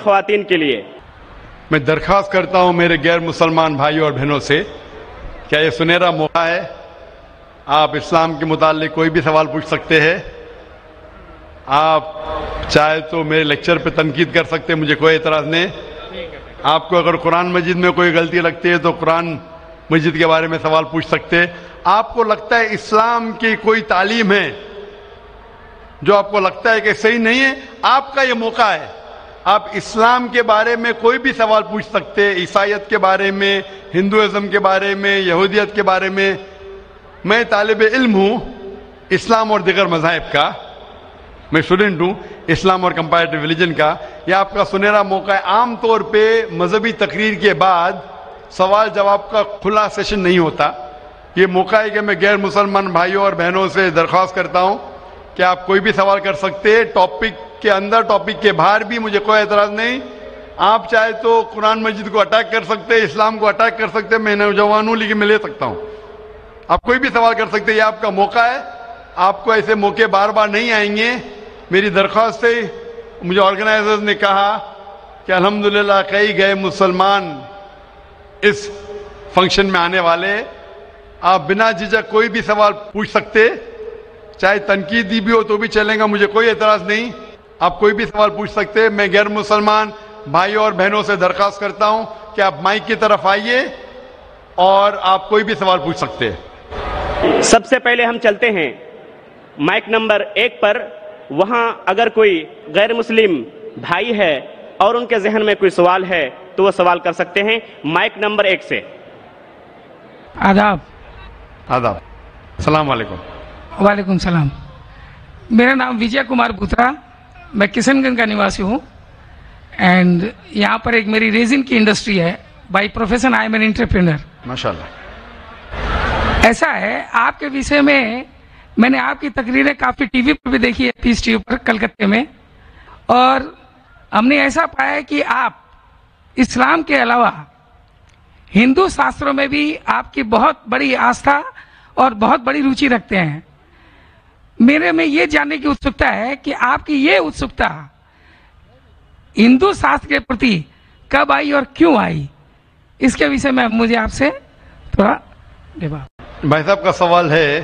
خواتین کے لیے میں درخواست کرتا ہوں میرے غیر مسلمان بھائیوں اور بہنوں سے، کیا یہ سنہرا موقع ہے؟ آپ اسلام کے متعلق کوئی بھی سوال پوچھ سکتے ہیں. آپ چاہے تو میرے لیکچر پہ تنقید کر سکتے ہیں، مجھے کوئی اعتراض نہیں. آپ کو اگر قرآن مجید میں کوئی غلطی لگتی ہے تو قرآن مجید کے بارے میں سوال پوچھ سکتے ہیں. آپ کو لگتا ہے اسلام کی کوئی تعلیم ہے جو آپ کو لگتا ہے کہ صحیح نہیں ہے، آپ کا یہ موقع ہے. آپ اسلام کے بارے میں کوئی بھی سوال پوچھ سکتے ہیں، عیسائیت کے بارے میں، ہندوازم کے بارے میں، یہودیت کے بارے میں. میں طالب علم ہوں اسلام اور دیگر مذاہب کا، میں اسٹوڈنٹ ہوں اسلام اور کمپیریٹو ریلیجن کا. یہ آپ کا سنہرا موقع ہے. عام طور پہ مذہبی تقریر کے بعد سوال جواب کا کھلا سیشن نہیں ہوتا. یہ موقع ہے کہ میں غیر مسلمان بھائیوں اور بہنوں سے درخواست کرتا ہوں کہ آپ کوئی بھی سوال کر سکتے ہیں، ٹاپک کے اندر ٹاپک کے باہر بھی، مجھے کوئی اعتراض نہیں. آپ چاہے تو قرآن مجید کو اٹیک کر سکتے، اسلام کو اٹیک کر سکتے. میں نوجوان ہوں لیکن میں لے سکتا ہوں. آپ کوئی بھی سوال کر سکتے، یہ آپ کا موقع ہے. آپ کو ایسے موقع بار بار نہیں آئیں گے. میری درخواست ہے، مجھے آرگنائزرز نے کہا کہ الحمدللہ کئی گئے مسلمان اس فنکشن میں آنے والے. آپ بنا جھجک کوئی بھی سوال پوچھ سکتے، چاہے تنقیدی بھی ہو تو بھی چلے گا، مجھے کوئی اعتراض نہیں. آپ کوئی بھی سوال پوچھ سکتے. میں غیر مسلمان بھائیوں اور بہنوں سے درخواست کرتا ہوں کہ آپ مائک کی طرف آئیے اور آپ کوئی بھی سوال پوچھ سکتے. سب سے پہلے ہم چلتے ہیں مائک نمبر 1 پر. وہاں اگر کوئی غیر مسلم بھائی ہے اور ان کے ذہن میں کوئی سوال ہے تو وہ سوال کر سکتے ہیں مائک نمبر 1 سے. آداب. آداب. السلام علیکم. وعلیکم السلام. میرا نام وجے کمار بھوترا، میں کشن گنج کا نواسی ہوں. اینڈ یہاں پر ایک میری ریزن کی انڈسٹری ہے. By profession I am an entrepreneur. ماشاءاللہ. ایسا ہے آپ کے وشے میں نے آپ کی تقریریں کافی ٹی وی پر بھی دیکھی ہے، پیس ٹی وی پر کلکتے میں، اور ہم نے ایسا پایا ہے کہ آپ اسلام کے علاوہ ہندو شاستروں میں بھی آپ کی بہت بڑی آستھا اور بہت بڑی روچی رکھتے ہیں. میرے میں یہ جاننے کی اتسکتا ہے کہ آپ کی یہ اتسکتا ہندو شاستر کے پرتی کب آئی اور کیوں آئی، اس کے وشے میں مجھے آپ سے تھوڑا بھائی صاحب کا سوال ہے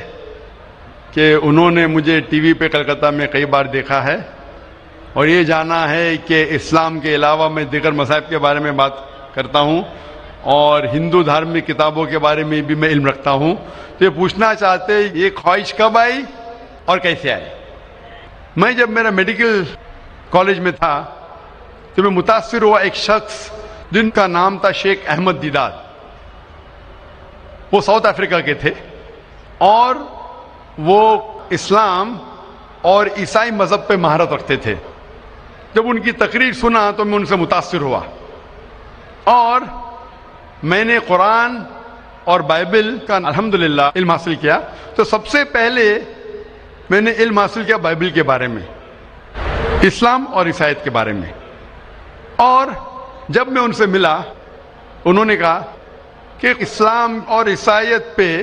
کہ انہوں نے مجھے ٹی وی پہ کلکتہ میں کئی بار دیکھا ہے اور یہ جانا ہے کہ اسلام کے علاوہ میں دیگر مذاہب کے بارے میں بات کرتا ہوں اور ہندو دھارمک کتابوں کے بارے میں بھی میں علم رکھتا ہوں. تو یہ پوچھنا چاہتے یہ خواہش کب آئی اور کیسے آئی. میں جب میرا میڈیکل کالج میں تھا تو میں متاثر ہوا ایک شخص جن کا نام تھا شیخ احمد دیدار. وہ ساؤتھ افریقہ کے تھے اور وہ اسلام اور عیسائی مذہب پہ مہارت رکھتے تھے. جب ان کی تقریر سنا تو میں ان سے متاثر ہوا اور میں نے قرآن اور بائبل کا الحمدللہ علم حاصل کیا. تو سب سے پہلے میں نے علم حاصل کیا بائبل کے بارے میں، اسلام اور عیسائیت کے بارے میں. اور جب میں ان سے ملا انہوں نے کہا کہ اسلام اور عیسائیت پہ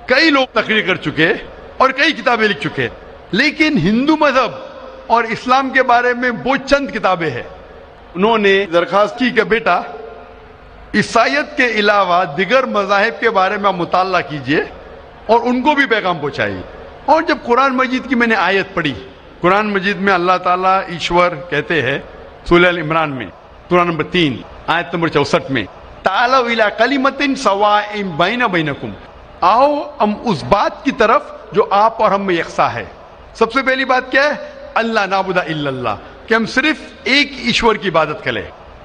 کئی لوگ تقریر کر چکے اور کئی کتابیں لکھ چکے، لیکن ہندو مذہب اور اسلام کے بارے میں وہ چند کتابیں ہیں. انہوں نے درخواست کی کہ بیٹا عیسائیت کے علاوہ دیگر مذاہب کے بارے میں مطالعہ کیجئے اور ان کو بھی پیغام پہنچائیے. اور جب قرآن مجید کی میں نے آیت پڑھی، قرآن مجید میں اللہ تعالیٰ ایشور کہتے ہیں سورہ ال عمران میں سورہ نمبر 3 آیت نمبر 64 میں تعالوا الی کلمۃ سواء بین بینکم، آؤ ہم اس بات کی طرف جو آپ اور ہم میں یکساں ہے. سب سے پہلی بات کیا ہے؟ اللہ نعبد الا اللہ، کہ ہم صرف ایک ایشور کی عبادت کریں.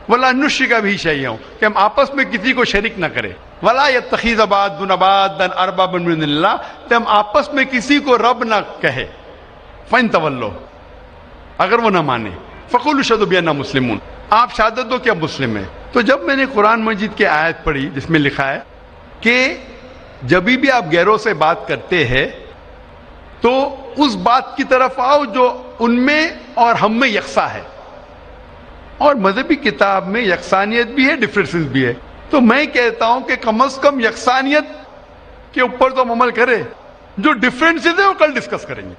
ولا نشرک بہ شیئا، کہ ہم آپس میں کسی کو شریک نہ کریں. ولا یتخذ بعضنا بعضا اربابا من دون اللہ، کہ ہم آپس میں کسی کو رب نہ کہے. فإن تولوا، اگر وہ نہ مانے، فقولوا اشہدوا بأننا مسلمون، آپ شہادت دو کہ ہم مسلم ہیں. تو جب میں نے قرآن مجید کی آیت پڑھی جس میں لکھا ہے کہ جب بھی آپ غیروں سے بات کرتے ہیں تو اس بات کی طرف آؤ جو ان میں اور ہم میں یکساں ہے. اور مذہبی کتاب میں یکسانیت بھی ہے، ڈفرینسز بھی ہے. تو میں کہتا ہوں کہ کم از کم یکسانیت کے اوپر تو ہم عمل کریں، جو ڈفرینسز ہیں وہ کل ڈسکس کریں گے.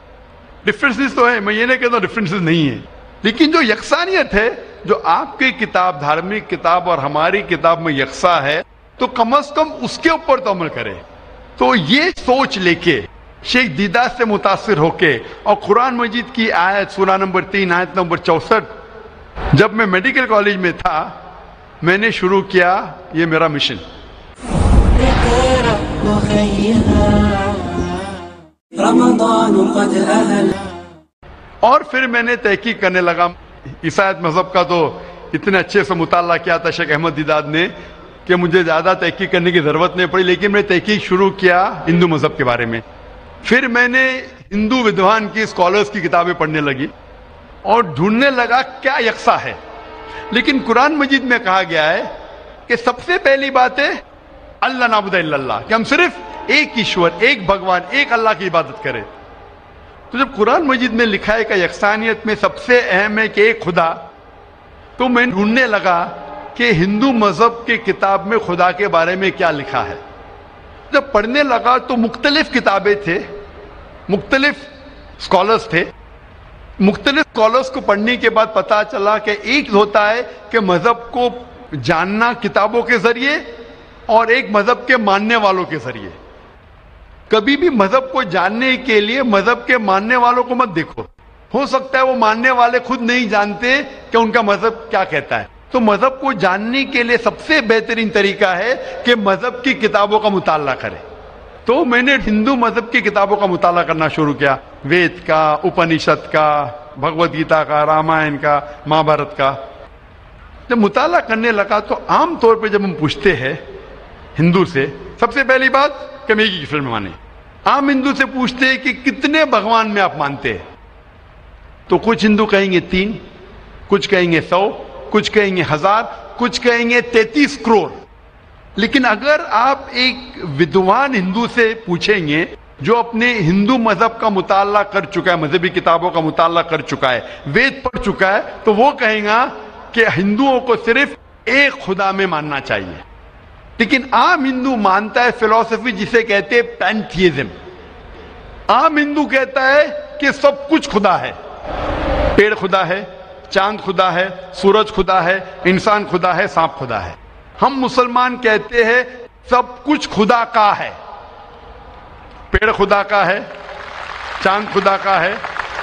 ڈفرینسز تو ہے، میں یہ نہیں کہتا ڈفرینسز نہیں ہے، لیکن جو یکسانیت ہے جو آپ کی کتاب دھارمک کتاب اور ہماری کتاب میں یکساں ہے تو کم از کم اس کے اوپر تو عمل کرے. تو یہ سوچ لے کے شیخ دیدار سے متاثر ہو کے اور قرآن مجید کی آیت سورہ نمبر 3 آیت نمبر 64 جب میں میڈیکل کالج میں تھا میں نے شروع کیا یہ میرا مشن. اور پھر میں نے تحقیق کرنے لگا. عیسائیت مذہب کا تو اتنے اچھے سے مطالعہ کیا تھا شیخ احمد دیدار نے کہ مجھے زیادہ تحقیق کرنے کی ضرورت نہیں پڑی, لیکن میں نے تحقیق شروع کیا ہندو مذہب کے بارے میں. پھر میں نے ہندو ودوان کی اسکالرز کی کتابیں پڑھنے لگی اور ڈھونڈنے لگا کیا یکساں ہے. لیکن قرآن مجید میں کہا گیا ہے کہ سب سے پہلی بات ہے اللہ نعبد الا اللہ, کہ ہم صرف ایک ایشور, ایک بھگوان, ایک اللہ کی عبادت کریں. تو جب قرآن مجید میں لکھا ہے کہ یکسانیت میں سب سے اہم ہے کہ ایک خدا, تو میں ڈھونڈنے لگا کہ ہندو مذہب کی کتاب میں خدا کے بارے میں کیا لکھا ہے. جب پڑھنے لگا تو مختلف کتابیں تھے, مختلف اسکالرز تھے. مختلف اسکالرز کو پڑھنے کے بعد پتا چلا کہ ایک ہوتا ہے کہ مذہب کو جاننا کتابوں کے ذریعے اور ایک مذہب کے ماننے والوں کے ذریعے. کبھی بھی مذہب کو جاننے کے لیے مذہب کے ماننے والوں کو مت دیکھو, ہو سکتا ہے وہ ماننے والے خود نہیں جانتے کہ ان کا مذہب کیا کہتا ہے. تو مذہب کو جاننے کے لیے سب سے بہترین طریقہ ہے کہ مذہب کی کتابوں کا مطالعہ کرے. تو میں نے ہندو مذہب کی کتابوں کا مطالعہ کرنا شروع کیا, وید کا, اپنشد کا, بھگوت گیتا کا, رامائن کا, مہابھارت کا. جب مطالعہ کرنے لگا تو عام طور پہ جب ہم پوچھتے ہیں ہندو سے, سب سے پہلی بات کہ میں ایک ایشور میں مانے. عام ہندو سے پوچھتے ہیں کہ کتنے بھگوان میں آپ مانتے ہیں, تو کچھ ہندو کہیں گے 3, کچھ کہیں گے 100, کچھ کہیں گے 1000, کچھ کہیں گے 33 کروڑ. لیکن اگر آپ ایک ودوان ہندو سے پوچھیں گے جو اپنے ہندو مذہب کا مطالعہ کر چکا ہے, مذہبی کتابوں کا مطالعہ کر چکا ہے, وید پڑھ چکا ہے, تو وہ کہیں گا کہ ہندوؤں کو صرف ایک خدا میں ماننا چاہیے. لیکن عام ہندو مانتا ہے فلسفی جسے کہتے ہیں پینتھیزم. عام ہندو کہتا ہے کہ سب کچھ خدا ہے, پیڑ خدا ہے, چاند خدا ہے, سورج خدا ہے, انسان خدا ہے, سانپ خدا ہے. ہم مسلمان کہتے ہیں سب کچھ خدا کا ہے, پیڑ خدا کا ہے, چاند خدا کا ہے,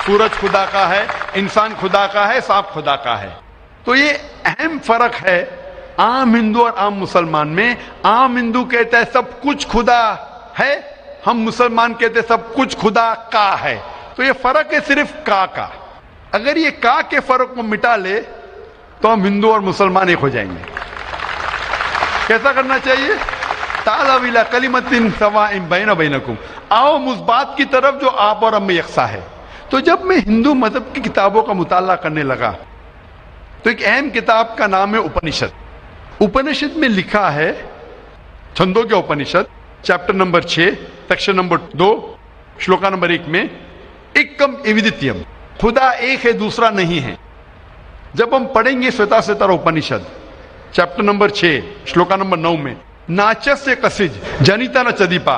سورج خدا کا ہے, انسان خدا کا ہے, سانپ خدا کا ہے. تو یہ اہم فرق ہے عام ہندو اور عام مسلمان میں. عام ہندو کہتا ہے سب کچھ خدا ہے, ہم مسلمان کہتے ہیں سب کچھ خدا کا ہے. تو یہ فرق ہے صرف کا. اگر یہ کا کے فرق کو مٹا لے تو ہم ہندو اور مسلمان ایک ہو جائیں گے. کیسا کرنا چاہیے؟ تعالوا الی کلمۃ سواء بین بینکم, آؤ اس بات کی طرف جو آپ اور ہم میں یکساں ہے. تو جب میں ہندو مذہب کی کتابوں کا مطالعہ کرنے لگا تو ایک اہم کتاب کا نام ہے اپنشد. اپنشد میں لکھا ہے, چھندوں کے Upanishad, chapter number 6, section number 2, shloka number 1 میں ایکم ایودتیم, خدا ایک ہے دوسرا نہیں ہے. جب ہم پڑھیں گے سویتا سوتر اپنشد چیپٹر نمبر 6 شلوکا نمبر 9 میں ناچس سے کسج جنیتا نہ چدیپا,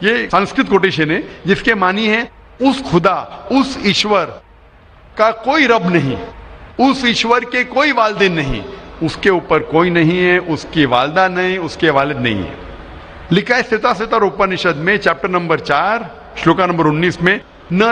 یہ سنسکرت کوٹیشن ہے جس کے معنی ہے اس خدا, اس ایشور کا کوئی رب نہیں, اس ایشور کے کوئی والدین نہیں, اس کے اوپر کوئی نہیں ہے, اس کی والدہ نہیں, اس کے والد نہیں ہے. لکھا ہے سویتا سوتر اپنشد میں چیپٹر نمبر 4 شلوکا نمبر 19 میں نہ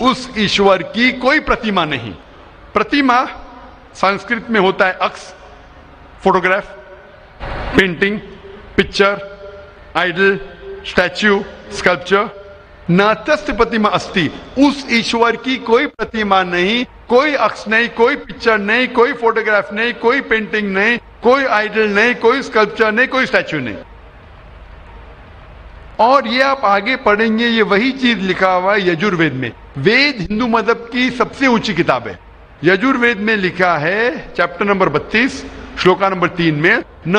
اس ایشور کی کوئی پرتیما نہیں. پرتیما سنسکرت میں ہوتا ہے عکس, photograph, painting, picture, idol, statue, sculpture. ناتست پرتیما استی, اس ایشور کی کوئی پرتیما نہیں, کوئی عکس نہیں, کوئی پکچر نہیں, کوئی فوٹوگراف نہیں, کوئی پینٹنگ نہیں, کوئی آئیڈل نہیں, کوئی اسکلپچر نہیں, کوئی اسٹیچو نہیں. اور یہ آپ آگے پڑھیں گے یہ وہی چیز لکھا ہوا ہے یجوروید میں. وید ہندو مذہب کی سب سے اونچی کتاب ہے. یجوروید میں لکھا ہے چیپٹر نمبر 32 شلوکا نمبر 3 میں نہ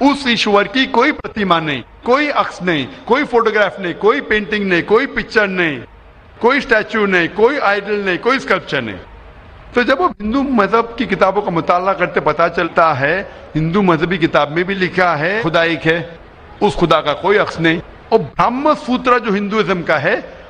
اس ایشور کی کوئی پرتیما نہیں, کوئی عکس نہیں, کوئی فوٹوگراف نہیں, کوئی پینٹنگ نہیں, کوئی پکچر نہیں, کوئی اسٹیچو نہیں, کوئی آئیڈل نہیں, کوئی اسکلپچر نہیں. تو جب ہم ہندو مذہب کی کتابوں کا مطالعہ کرتے پتا چلتا ہے ہندو مذہبی کتاب میں بھی لکھا ہے خدا ایک ہے, اس خدا کا کوئی عکس نہیں. اور برہم سوتر جو ہندوازم کا ہے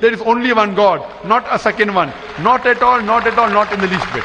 There is only one God, not a second one, not at all, not at all, not in the least bit.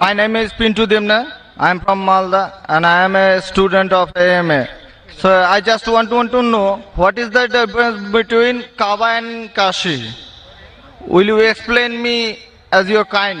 My name is Pintu Dimna. I am from Malda and I am a student of AMA. So I just want to know what is the difference between Kaaba and Kashi. Will you explain me as your kind?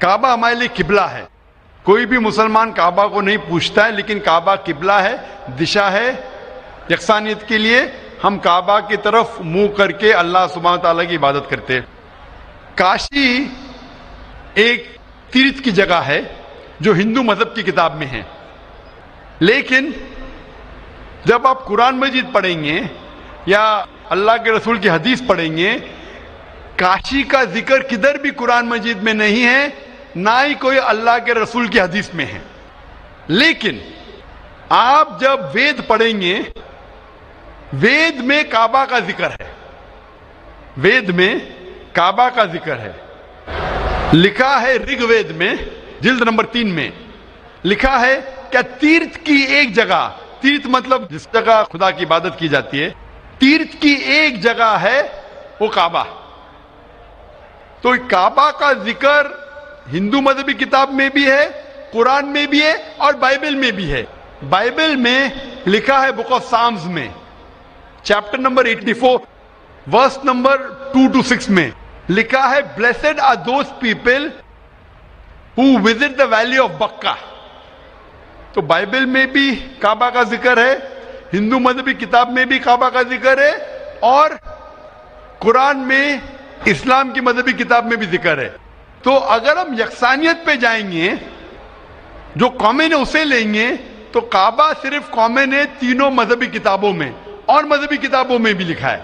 کعبہ ہمارے لیے قبلہ ہے. کوئی بھی مسلمان کعبہ کو نہیں پوچھتا ہے, لیکن کعبہ قبلہ ہے, دشا ہے یکسانیت کے لیے. ہم کعبہ کی طرف منہ کر کے اللہ سبحانہ تعالیٰ کی عبادت کرتے ہیں. کاشی ایک تیرتھ کی جگہ ہے جو ہندو مذہب کی کتاب میں ہے, لیکن جب آپ قرآن مجید پڑھیں گے یا اللہ کے رسول کی حدیث پڑھیں گے, کاشی کا ذکر کدھر بھی قرآن مجید میں نہیں ہے, نہ ہی کوئی اللہ کے رسول کی حدیث میں ہے. لیکن آپ جب وید پڑھیں گے, وید میں کعبہ کا ذکر ہے, وید میں کعبہ کا ذکر ہے. لکھا ہے رگ وید میں جلد نمبر 3 میں لکھا ہے کہ تیرتھ کی ایک جگہ, تیرتھ مطلب جس جگہ خدا کی عبادت کی جاتی ہے, تیرتھ کی ایک جگہ ہے وہ کعبہ. تو کعبہ کا ذکر ہندو مذہبی کتاب میں بھی ہے, قرآن میں بھی ہے اور بائبل میں بھی ہے. بائبل میں لکھا ہے بک آف سامز میں chapter number 84 verse number 2 to 6 میں لکھا ہے blessed are those people who visit the valley of Bakka. تو بائبل میں بھی کعبہ کا ذکر ہے, ہندو مذہبی کتاب میں بھی کعبہ کا ذکر ہے, اور قرآن میں اسلام کی مذہبی کتاب میں بھی ذکر ہے. تو اگر ہم یکسانیت پہ جائیں گے, جو کامن ہے اسے لیں گے, تو کعبہ صرف کامن ہے تینوں مذہبی کتابوں میں, اور مذہبی کتابوں میں بھی لکھا ہے.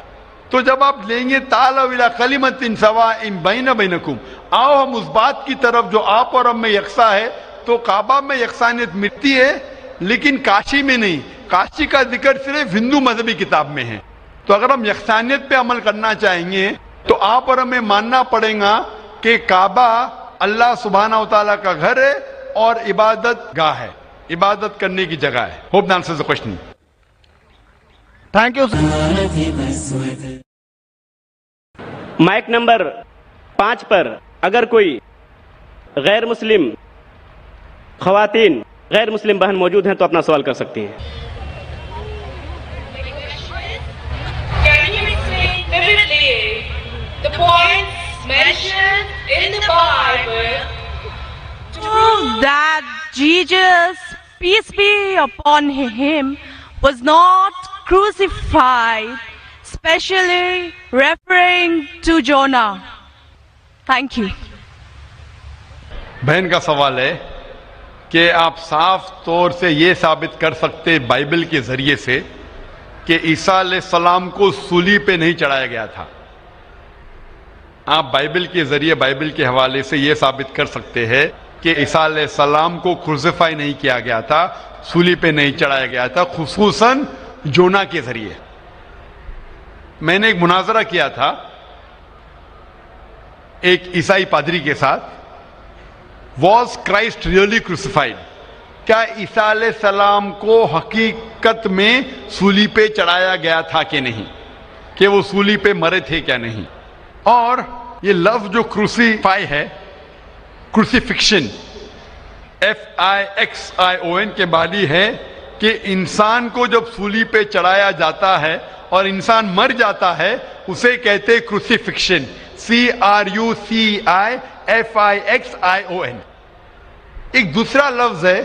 تو جب آپ لیں گے تعالوا الی کلمۃ سواء بین بینکم, آؤ ہم اس بات کی طرف جو آپ اور ہم میں یکساں ہے, تو کعبہ میں یکسانیت ملتی ہے لیکن کاشی میں نہیں. کاشی کا ذکر صرف ہندو مذہبی کتاب میں ہے. تو اگر ہم یکسانیت پہ عمل کرنا چاہیں گے تو آپ اور ہمیں ماننا پڑے گا کہ کعبہ اللہ سبحانہ وتعالیٰ کا گھر ہے اور عبادت گاہ ہے, عبادت کرنے کی جگہ ہے. Hope that answers the question. Thank you. Mic number 5 پر اگر کوئی غیر مسلم خواتین, غیر مسلم بہن موجود ہیں تو اپنا سوال کر سکتی ہیں. Can you explain vividly the points mentioned in the Bible to prove that Jesus, peace be upon him, was not crucified, especially referring to Jonah? Thank you. بہن کا سوال ہے کہ آپ صاف طور سے یہ ثابت کر سکتے بائبل کے ذریعے سے کہ عیسیٰ علیہ السلام کو صلیب پہ نہیں چڑھایا گیا تھا. آپ بائبل کے ذریعے, بائبل کے حوالے سے یہ ثابت کر سکتے ہیں کہ عیسیٰ علیہ السلام کو کروسیفائی نہیں کیا گیا تھا, صلیب پہ نہیں چڑھایا گیا تھا, خصوصاً جونا کے ذریعے. میں نے ایک مناظرہ کیا تھا ایک عیسائی پادری کے ساتھ, واز کرائسٹ ریئلی کروسیفائڈ؟ کیا عیسیٰ علیہ السلام کو حقیقت میں صلیب پہ چڑھایا گیا تھا کہ نہیں, کہ وہ صلیب پہ مرے تھے کیا نہیں. اور یہ لفظ جو کروسیفائی ہے, کروسیفکشن FIXION کے معنی ہے کہ انسان کو جب صلیب پہ چڑھایا جاتا ہے اور انسان مر جاتا ہے اسے کہتے کروسیفکشن, CRUCIFIXION. ایک دوسرا لفظ ہے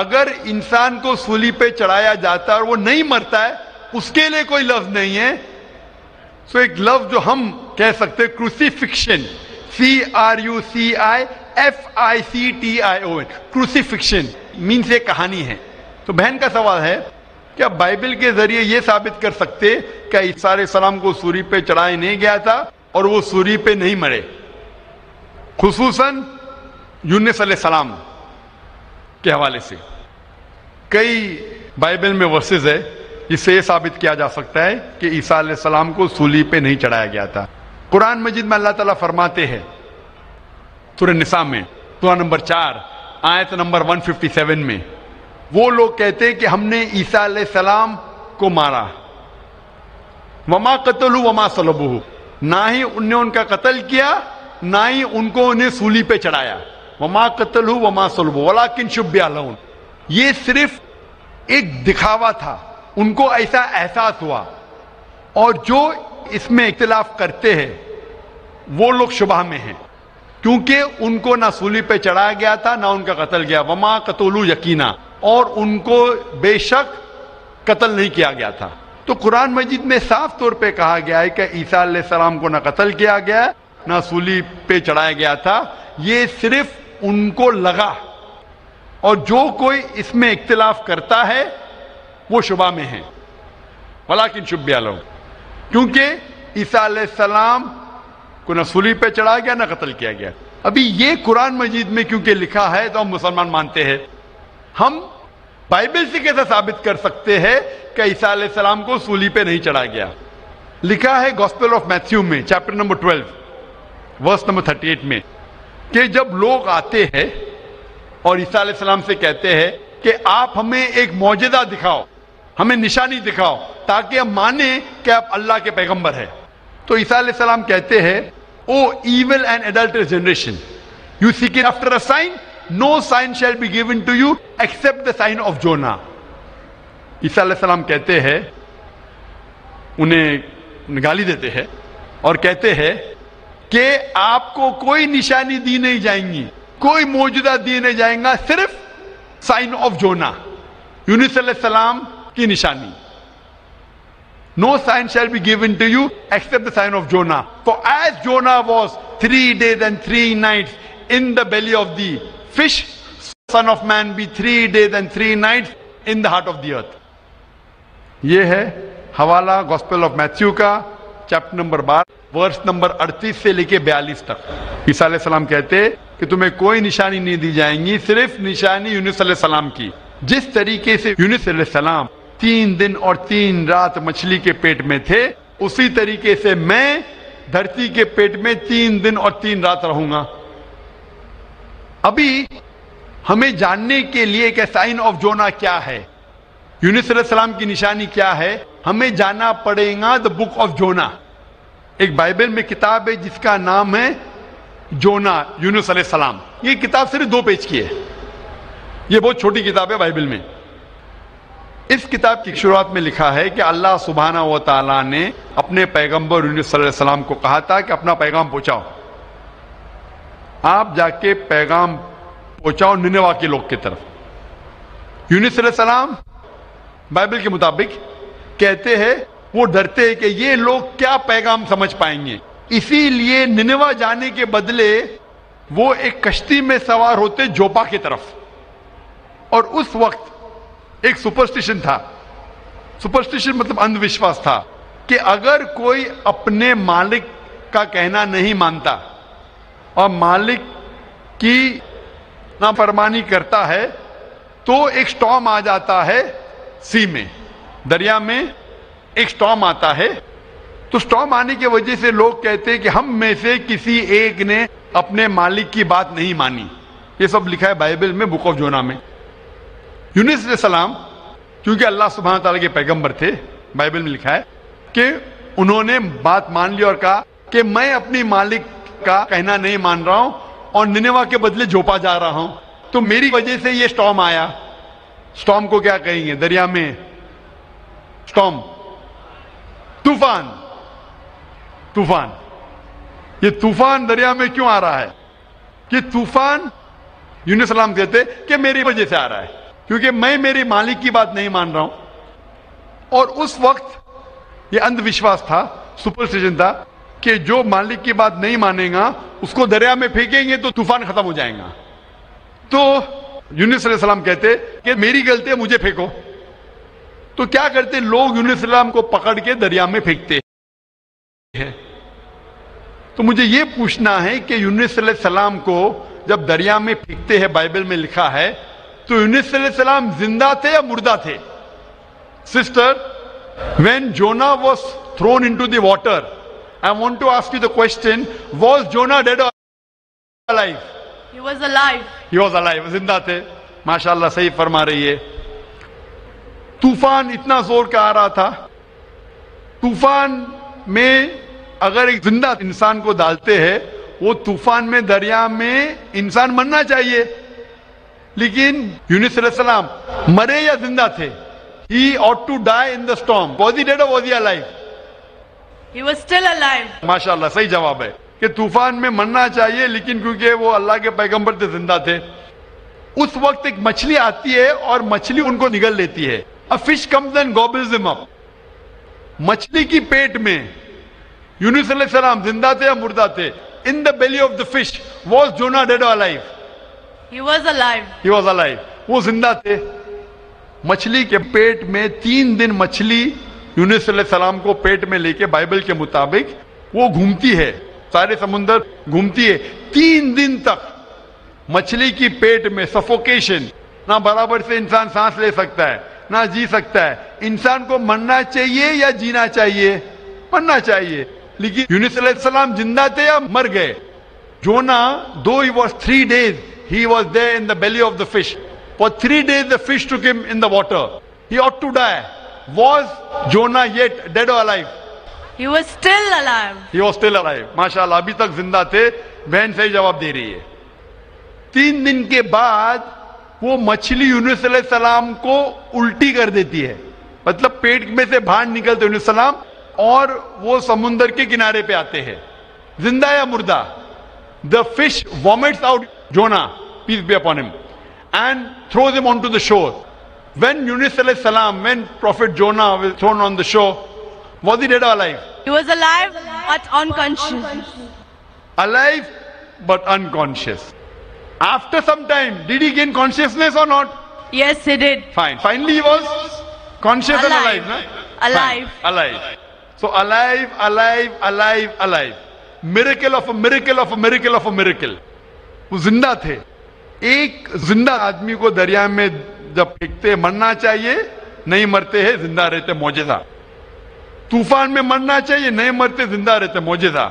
اگر انسان کو صلیب پہ چڑھایا جاتا ہے اور وہ نہیں مرتا ہے, اس کے لیے کوئی لفظ نہیں ہے. سو ایک لفظ جو ہم کہہ سکتے کروسیفکشن, CRUCIFICTION, کروسیفکشن مینس ایک کہانی ہے. تو بہن کا سوال ہے کیا بائبل کے ذریعے یہ ثابت کر سکتے کہ عیسیٰ علیہ السلام کو صلیب پہ چڑھایا نہیں گیا تھا اور وہ صلیب پہ نہیں مرے, خصوصاً یونس علیہ السلام کے حوالے سے. کئی بائبل میں ورسز ہے جس سے یہ ثابت کیا جا سکتا ہے کہ عیسیٰ علیہ السلام کو صلیب پہ نہیں چڑھایا گیا تھا. قرآن مجید میں اللہ تعالیٰ فرماتے ہیں سورہ نساء میں سورہ نمبر 4 آیت نمبر 157 میں, وہ لوگ کہتے ہیں کہ ہم نے عیسیٰ علیہ السلام کو مارا, وما قتلوا وما صلبوہ, نہ ہی ان نے ان کا قتل کیا نہ ہی ان کو انہیں صلیب پہ چڑھایا. وما قتلوا وما صلبوہ ولکن شبہ لہم, یہ صرف ایک دکھاوا تھا, ان کو ایسا احساس ہوا. اور جو اس میں اختلاف کرتے ہیں وہ لوگ شبہ میں ہیں. کیونکہ ان کو نہ سولی پہ چڑھایا گیا تھا نہ ان کا قتل گیا. وما قتلوا یقینا, اور ان کو بے شک قتل نہیں کیا گیا تھا. تو قرآن مجید میں صاف طور پہ کہا گیا ہے کہ عیسیٰ علیہ السلام کو نہ قتل کیا گیا نہ سولی پہ چڑھایا گیا تھا, یہ صرف ان کو لگا. اور جو کوئی اس میں اختلاف کرتا ہے وہ شبہ میں ہے. ولیکن شبہ لہم, کیونکہ عیسیٰ علیہ السلام کو نہ سولی پہ چڑھایا گیا نہ قتل کیا گیا. ابھی یہ قرآن مجید میں کیونکہ لکھا ہے تو ہم مسلمان مانتے ہیں. ہم بائبل سے کیسے ثابت کر سکتے ہیں کہ عیسیٰ علیہ السلام کو سولی پہ نہیں چڑھایا گیا؟ لکھا ہے گاسپل آف میتھیو میں چیپٹر نمبر 12 ورس نمبر 38 میں کہ جب لوگ آتے ہیں اور عیسیٰ علیہ السلام سے کہتے ہیں کہ آپ ہمیں ایک معجزہ دکھاؤ, ہمیں نشانی دکھاؤ تاکہ ہم مانیں کہ آپ اللہ کے پیغمبر ہیں, تو عیسیٰ علیہ السلام کہتے ہیں O evil and adulterous generation, you seek after a sign, no sign shall be given to you except the sign of Jonah. عیسیٰ علیہ السلام کہتے ہیں, انہیں گالی دیتے ہیں اور کہتے ہیں کہ آپ کو کوئی نشانی دی نہیں جائیں گی, کوئی معجزہ دی نہیں جائیں گا, صرف سائن آف جونا, یونس علیہ السلام کی نشانی. No sign shall be given to you except the sign of Jonah. For as Jonah was 3 days and 3 nights in the belly of the fish, Son of Man be 3 days and 3 nights in the heart of the earth. یہ ہے حوالہ gospel of Matthew کا chapter number 12 verse number 38 سے لے کے 42 تک. عیسیٰ علیہ السلام کہتے کہ تمہیں کوئی نشانی نہیں دی جائیں گی, صرف نشانی یونس علیہ السلام کی. جس طریقے سے یونس علیہ السلام 3 دن اور 3 رات مچھلی کے پیٹ میں تھے, اسی طریقے سے میں دھرتی کے پیٹ میں 3 دن اور 3 رات رہوں گا. ابھی ہمیں جاننے کے لیے کہ سائن آف جونا کیا ہے, یونس علیہ السلام کی نشانی کیا ہے, ہمیں جانا پڑے گا دا بک آف جونا. ایک بائبل میں کتاب ہے جس کا نام ہے جونا, یونس علیہ السلام. یہ کتاب صرف 2 پیج کی ہے, یہ بہت چھوٹی کتاب ہے بائبل میں. اس کتاب کی شروعات میں لکھا ہے کہ اللہ سبحانہ و تعالیٰ نے اپنے پیغمبر یونس علیہ السلام کو کہا تھا کہ اپنا پیغام پہنچاؤ, آپ جا کے پیغام پہنچاؤ نینوا کے لوگ کی طرف. یونس علیہ السلام بائبل کے مطابق کہتے ہیں وہ ڈرتے ہیں کہ یہ لوگ کیا پیغام سمجھ پائیں گے, اسی لیے نینوا جانے کے بدلے وہ ایک کشتی میں سوار ہوتے جوپا کی طرف. اور اس وقت ایک سپرسٹیشن تھا, سپرسٹیشن مطلب اندھ وشواس تھا کہ اگر کوئی اپنے مالک کا کہنا نہیں مانتا اور مالک کی نافرمانی کرتا ہے تو ایک سٹارم آ جاتا ہے سی میں, دریا میں ایک سٹارم آتا ہے. تو سٹارم آنے کی وجہ سے لوگ کہتے ہیں کہ ہم میں سے کسی ایک نے اپنے مالک کی بات نہیں مانی. یہ سب لکھا ہے بائبل میں بک آف جونا میں. یونس علیہ السلام کیونکہ اللہ سبحانہ تعالیٰ کے پیغمبر تھے, بائبل میں لکھا ہے کہ انہوں نے بات مان لی اور کہا کہ میں اپنی مالک کا کہنا نہیں مان رہا ہوں اور نینوا کے بدلے جوپا جا رہا ہوں, تو میری وجہ سے یہ سٹارم آیا. سٹارم کو کیا کہیں گے دریا میں؟ سٹارم, طوفان. طوفان, یہ طوفان دریا میں کیوں آ رہا ہے؟ کہ طوفان یونس السلام کہتے کہ میری وجہ سے آ رہا ہے, کیونکہ میں میری مالک کی بات نہیں مان رہا ہوں. اور اس وقت یہ اندھ وشواس تھا, سپرسٹیشن تھا کہ جو مالک کی بات نہیں مانے گا اس کو دریا میں پھینکیں گے تو طوفان ختم ہو جائے گا. تو یونس علیہ السلام کہتے کہ میری غلطی ہے, مجھے پھینکو. تو کیا کرتے لوگ یونس علیہ السلام کو پکڑ کے دریا میں پھینکتے ہیں. تو مجھے یہ پوچھنا ہے کہ یونس علیہ السلام کو جب دریا میں پھینکتے ہیں, بائبل میں لکھا ہے, تو یونس علیہ السلام زندہ تھے یا مردہ تھے؟ Sister, when Jonah was thrown into the water, I want to ask you the question, was Jonah dead or alive? He was alive. He was alive, زندہ تھے. ماشاءاللہ صحیح فرما رہی ہے. طوفان اتنا زور کا آ رہا تھا, طوفان میں اگر ایک زندہ انسان کو ڈالتے ہیں, وہ طوفان میں دریا میں انسان مرنا چاہیے, لیکن یونس علیہ السلام مرے یا زندہ تھے؟ He ought to die in the storm. Was he dead or was he alive? He was still alive. ماشاءاللہ صحیح جواب ہے. کہ طوفان میں مرنا چاہیے، لیکن کیونکہ وہ اللہ کے پیغمبر تھے، زندہ تھے، اس وقت ایک مچھلی آتی ہے اور مچھلی ان کو نگل لیتی ہے. A fish comes and gobbles them up. مچھلی کی پیٹ میں یونس علیہ السلام زندہ تھے یا مردہ تھے؟ In the belly of the fish was Jonah dead or alive? He was alive. He was alive. وہ زندہ تھے. مچھلی کے پیٹ میں 3 دن مچھلی یونس علیہ السلام کو پیٹ میں لے کے بائبل کے مطابق وہ گھومتی ہے، سارے سمندر گھومتی ہے 3 دن تک. مچھلی کی پیٹ میں سفوکیشن، نہ برابر سے انسان سانس لے سکتا ہے نہ جی سکتا ہے. انسان کو مرنا چاہیے یا جینا چاہیے؟ مرنا چاہیے. لیکن یونس علیہ السلام زندہ تھے یا مر گئے؟ جونا, though he was 3 days, he was there in the belly of the fish. For 3 days the fish took him in the water. He ought to die. Was Jonah yet dead or alive? He was still alive. He was still alive. ماشاءاللہ ابھی تک زندہ تھے. بہن صحیح جواب دے رہی ہے. 3 دن کے بعد وہ مچھلی یونس علیہ السلام کو الٹی کر دیتی ہے. مطلب پیٹ میں سے باہر نکلتے یونس علیہ السلام اور وہ سمندر کے کنارے پہ آتے ہیں. زندہ یا مردہ؟ The fish vomits out Jonah, peace be upon him, and throws him onto the shore. When Yunus alayhi salam, when Prophet Jonah was thrown on the shore, was he dead or alive? He was alive but unconscious. Alive but unconscious. After some time, did he gain consciousness or not? Yes, he did. Fine. Finally he was conscious and alive, no? Alive. Fine. Alive. So alive, alive, alive, alive. Miracle of a miracle of a miracle of a miracle. وہ زندہ تھے. ایک زندہ آدمی کو دریا میں جب پھینکتے مرنا چاہیے, نہیں مرتے ہیں, زندہ رہتے, معجزہ. طوفان میں مرنا چاہیے, نہیں مرتے, زندہ رہتے, معجزہ.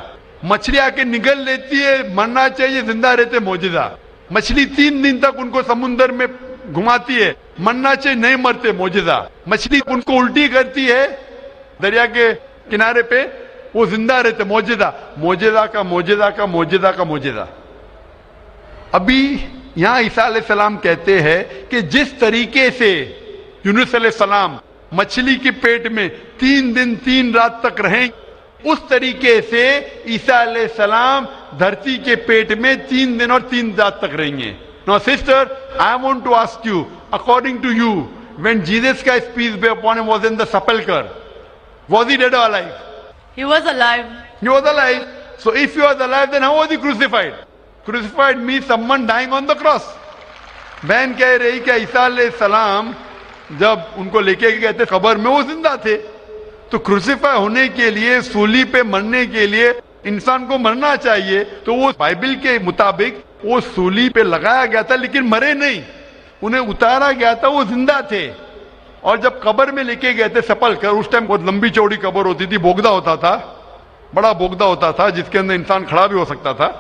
مچھلی آ کے نگل لیتی ہے, مرنا چاہیے, زندہ رہتے, معجزہ. مچھلی 3 دن تک ان کو سمندر میں گھماتی ہے, مرنا چاہیے, نہیں مرتے, معجزہ. مچھلی ان کو الٹی کرتی ہے دریا کے کنارے پہ, وہ زندہ رہتے, معجزہ. معجزہ کا معجزہ کا معجزہ کا معجزہ. ابھی یہاں عیسیٰ علیہ السلام کہتے ہیں کہ جس طریقے سے یونس علیہ السلام مچھلی کے پیٹ میں 3 دن 3 رات تک رہیں, اس طریقے سے عیسیٰ علیہ السلام دھرتی کے پیٹ میں 3 دن اور 3 رات تک رہیں گے. Now sister, I want to ask you, according to you, when Jesus Christ, peace be upon him, was in the sepulchre, was he dead or alive? He was alive. He was alive. So if he was alive, then how was he crucified? Crucified means someone dying on the cross. بہن کہہ رہی کہ عیسیٰ علیہ السلام جب ان کو لے کے گئے تھے قبر میں, وہ زندہ تھے. تو کروسیفائی ہونے کے لیے, سولی پہ مرنے کے لیے انسان کو مرنا چاہیے. تو وہ بائبل کے مطابق وہ سولی پہ لگایا گیا تھا, لیکن مرے نہیں, انہیں اتارا گیا تھا, وہ زندہ تھے. اور جب قبر میں لے کے گئے تھے سپل کر, اس ٹائم بہت لمبی چوڑی قبر ہوتی تھی, بوگدا ہوتا تھا, بڑا بوگدا ہوتا تھا, جس کے اندر انسان کھڑا بھی ہو سکتا تھا.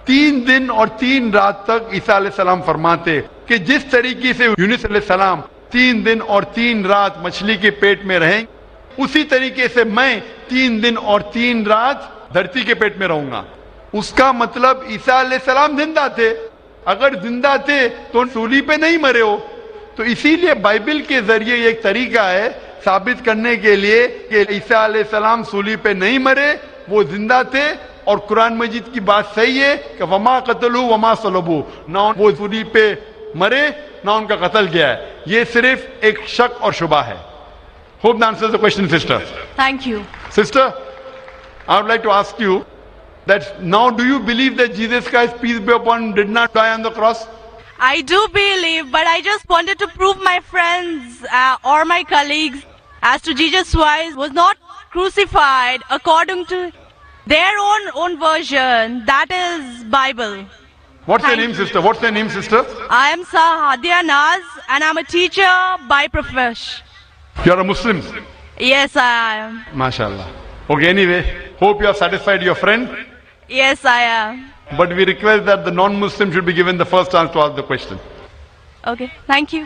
3 دن اور 3 رات تک عیسیٰ علیہ السلام فرماتے کہ جس طریقے سے یونس علیہ السلام 3 دن اور 3 رات مچھلی کے پیٹ میں رہیں, اسی طریقے سے میں 3 دن اور 3 رات دھرتی کے پیٹ میں رہوں گا. اس کا مطلب عیسیٰ علیہ السلام زندہ تھے. اگر زندہ تھے تو سولی پہ نہیں مرے ہو. تو اسی لیے بائبل کے ذریعے ایک طریقہ ہے ثابت کرنے کے لیے کہ عیسیٰ علیہ السلام سولی پہ نہیں مرے, وہ زندہ تھے. اور قرآن مجید کی بات صحیح ہے کہ وما قتلوا وما صلبوا, نہ وہ سولی پہ مرے نہ ان کا قتل گیا ہے. یہ صرف ایک شک اور شبہ ہے. Hope that answers the question, sister. Thank you. Sister, I would like to ask you that now do you believe that Jesus Christ, peace be upon him, did not die on the cross? I do believe, but I just wanted to prove my friends or my colleagues as to Jesus Christ was not crucified according to their own version, that is Bible. What's your name, sister? What's your name, sister? I am Sahadia Naz and I'm a teacher by profession. You're a Muslim? Yes, I am. MashaAllah. Okay, anyway, hope you have satisfied your friend. Yes, I am. But we request that the non-Muslim should be given the first chance to ask the question. Okay, thank you.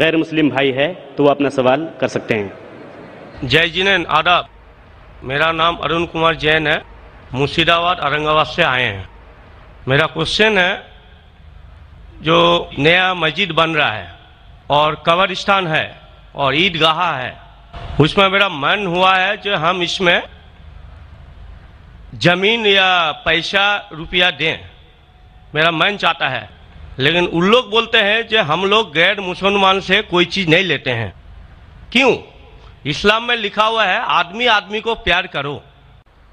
غیر مسلم بھائی ہے تو وہ اپنا سوال کر سکتے ہیں. جے جنین آداب, میرا نام ارون کمار جین ہے, مرشید آباد اورنگ آباد سے آئے ہیں. میرا کوشچن ہے, جو نیا مسجد بن رہا ہے اور قبرستان ہے, اور عیدگاہ ہے. اس میں میرا من ہوا ہے کہ ہم اس میں زمین یا پیسہ روپیہ دیں. میرا من چاہتا ہے. لیکن ان لوگ بولتے ہیں کہ ہم لوگ غیر مسلمان سے کوئی چیز نہیں لیتے ہیں. کیوں؟ اسلام میں لکھا ہوا ہے آدمی آدمی کو پیار کرو.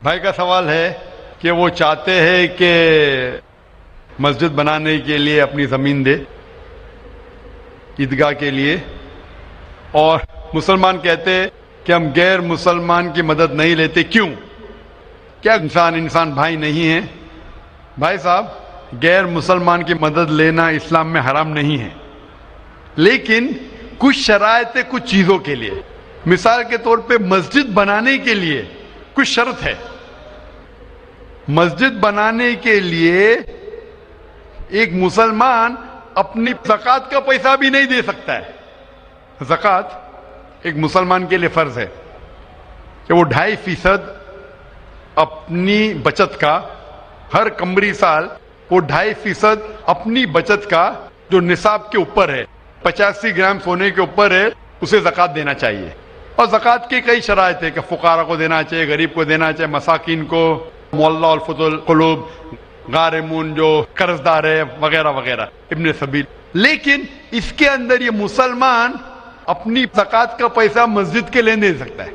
بھائی کا سوال ہے کہ وہ چاہتے ہیں کہ مسجد بنانے کے لیے اپنی زمین دے عیدگاہ کے لیے، اور مسلمان کہتے ہیں کہ ہم غیر مسلمان کی مدد نہیں لیتے. کیوں؟ کیا انسان بھائی نہیں ہے؟ بھائی صاحب، غیر مسلمان کی مدد لینا اسلام میں حرام نہیں ہے، لیکن کچھ شرائط ہے کچھ چیزوں کے لیے. مثال کے طور پہ مسجد بنانے کے لیے کچھ شرط ہے. مسجد بنانے کے لیے ایک مسلمان اپنی زکوٰۃ کا پیسہ بھی نہیں دے سکتا ہے. زکوٰۃ ایک مسلمان کے لیے فرض ہے کہ وہ 2.5% اپنی بچت کا، ہر قمری سال وہ 2.5% اپنی بچت کا جو نصاب کے اوپر ہے، 85 گرام سونے کے اوپر ہے، اسے زکوٰۃ دینا چاہیے. اور زکوٰۃ کی کئی شرائط ہے کہ فقراء کو دینا چاہیے، غریب کو دینا چاہیے، مساکین کو، معلّہ الفت القلوب، غارمون جو قرض دار ہے، وغیرہ وغیرہ، ابن سبیل. لیکن اس کے اندر یہ مسلمان اپنی زکوٰۃ کا پیسہ مسجد کے لیے نہیں دے سکتا ہے،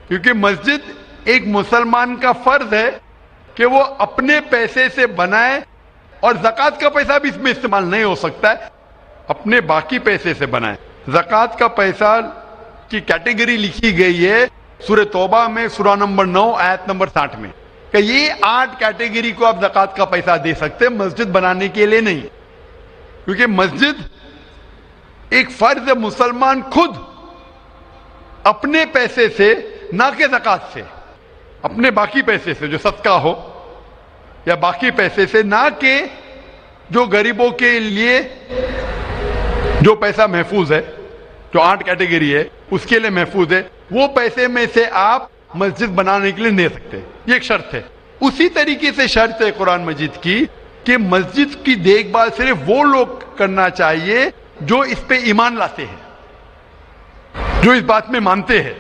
کیونکہ مسجد ایک مسلمان کا فرض ہے کہ وہ اپنے پیسے سے بنائے، اور زکوٰۃ کا پیسہ بھی اس میں استعمال نہیں ہو سکتا ہے، اپنے باقی پیسے سے بنائے. زکوٰۃ کا پیسہ کی کیٹیگری لکھی گئی ہے سورہ توبہ میں، سورہ نمبر 9 آیت نمبر 60 میں، کہ یہ 8 کیٹیگری کو آپ زکوٰۃ کا پیسہ دے سکتے، مسجد بنانے کے لیے نہیں. کیونکہ مسجد ایک فرض ہے، مسلمان خود اپنے پیسے سے، نہ کہ زکوٰۃ سے، اپنے باقی پیسے سے جو صدقہ ہو یا باقی پیسے سے، نہ کہ جو غریبوں کے لیے جو پیسہ محفوظ ہے، جو 8 کیٹیگری ہے اس کے لیے محفوظ ہے، وہ پیسے میں سے آپ مسجد بنانے کے لیے نہیں دے سکتے. یہ ایک شرط ہے. اسی طریقے سے شرط ہے قرآن مجید کی کہ مسجد کی دیکھ بھال صرف وہ لوگ کرنا چاہیے جو اس پہ ایمان لاتے ہیں، جو اس بات میں مانتے ہیں،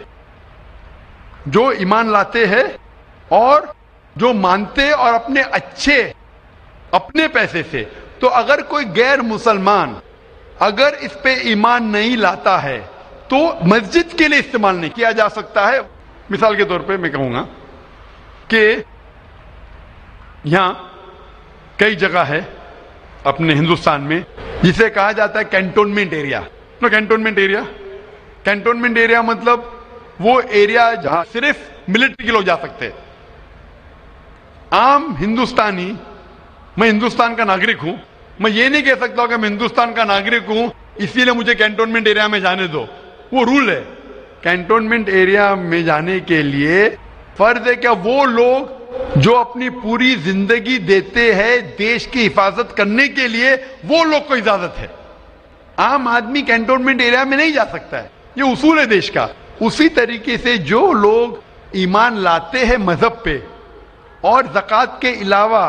جو ایمان لاتے ہیں اور جو مانتے اور اپنے اچھے اپنے پیسے سے. تو اگر کوئی غیر مسلمان اگر اس پہ ایمان نہیں لاتا ہے تو مسجد کے لیے استعمال نہیں کیا جا سکتا ہے. مثال کے طور پہ میں کہوں گا کہ یہاں کئی جگہ ہے اپنے ہندوستان میں جسے کہا جاتا ہے کینٹونمنٹ ایریا. کینٹونمنٹ ایریا مطلب وہ ایریا جہاں صرف ملٹری کے لوگ جا سکتے. عام ہندوستانی، میں ہندوستان کا ناگرک ہوں، میں یہ نہیں کہہ سکتا کہ میں ہندوستان کا ناگرک ہوں اسی لیے مجھے کینٹونمنٹ ایریا میں جانے دو. وہ رول ہے. کینٹونمنٹ ایریا میں جانے کے لیے فرض ہے کہ وہ لوگ جو اپنی پوری زندگی دیتے ہیں دیش کی حفاظت کرنے کے لیے، وہ لوگ کو اجازت ہے. عام آدمی کینٹونمنٹ ایریا میں نہیں جا سکتا ہے، یہ اصول ہے دیش کا. اسی طریقے سے جو لوگ ایمان لاتے ہیں مذہب پہ اور زکوٰۃ کے علاوہ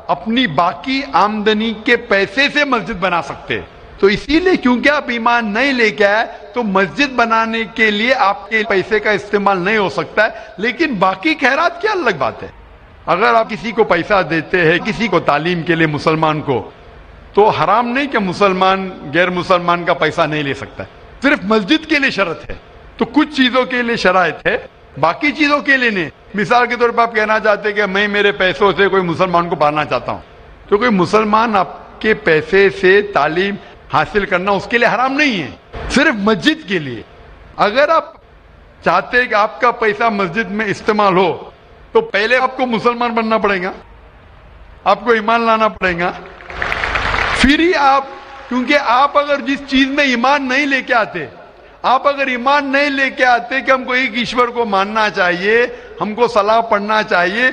اپنی باقی آمدنی کے پیسے سے مسجد بنا سکتے. تو اسی لیے کیونکہ آپ ایمان نہیں لے کے آئے تو مسجد بنانے کے لیے آپ کے پیسے کا استعمال نہیں ہو سکتا ہے. لیکن باقی خیرات کیا الگ بات ہے. اگر آپ کسی کو پیسہ دیتے ہیں، کسی کو تعلیم کے لیے مسلمان کو، تو حرام نہیں کہ مسلمان غیر مسلمان کا پیسہ نہیں لے سکتا ہے. صرف مسجد کے لیے شرط ہے. تو کچھ چیزوں کے لیے شرائط ہے، باقی چیزوں کے لیے نہیں. مثال کے طور پر آپ کہنا چاہتے ہیں کہ میں میرے پیسوں سے کوئی مسلمان کو پڑھانا چاہتا ہوں، تو کوئی مسلمان آپ کے پیسے سے تعلیم حاصل کرنا اس کے لیے حرام نہیں ہے، صرف مسجد کے لیے. اگر آپ چاہتے ہیں کہ آپ کا پیسہ مسجد میں استعمال ہو تو پہلے آپ کو مسلمان بننا پڑے گا، آپ کو ایمان لانا پڑے گا، پھر ہی آپ. کیونکہ آپ اگر جس چیز میں ایمان نہیں لے کے آتے، آپ اگر ایمان نہیں لے کے آتے کہ ہم کو ایک ایشور کو ماننا چاہیے، ہم کو صلاح پڑھنا چاہیے،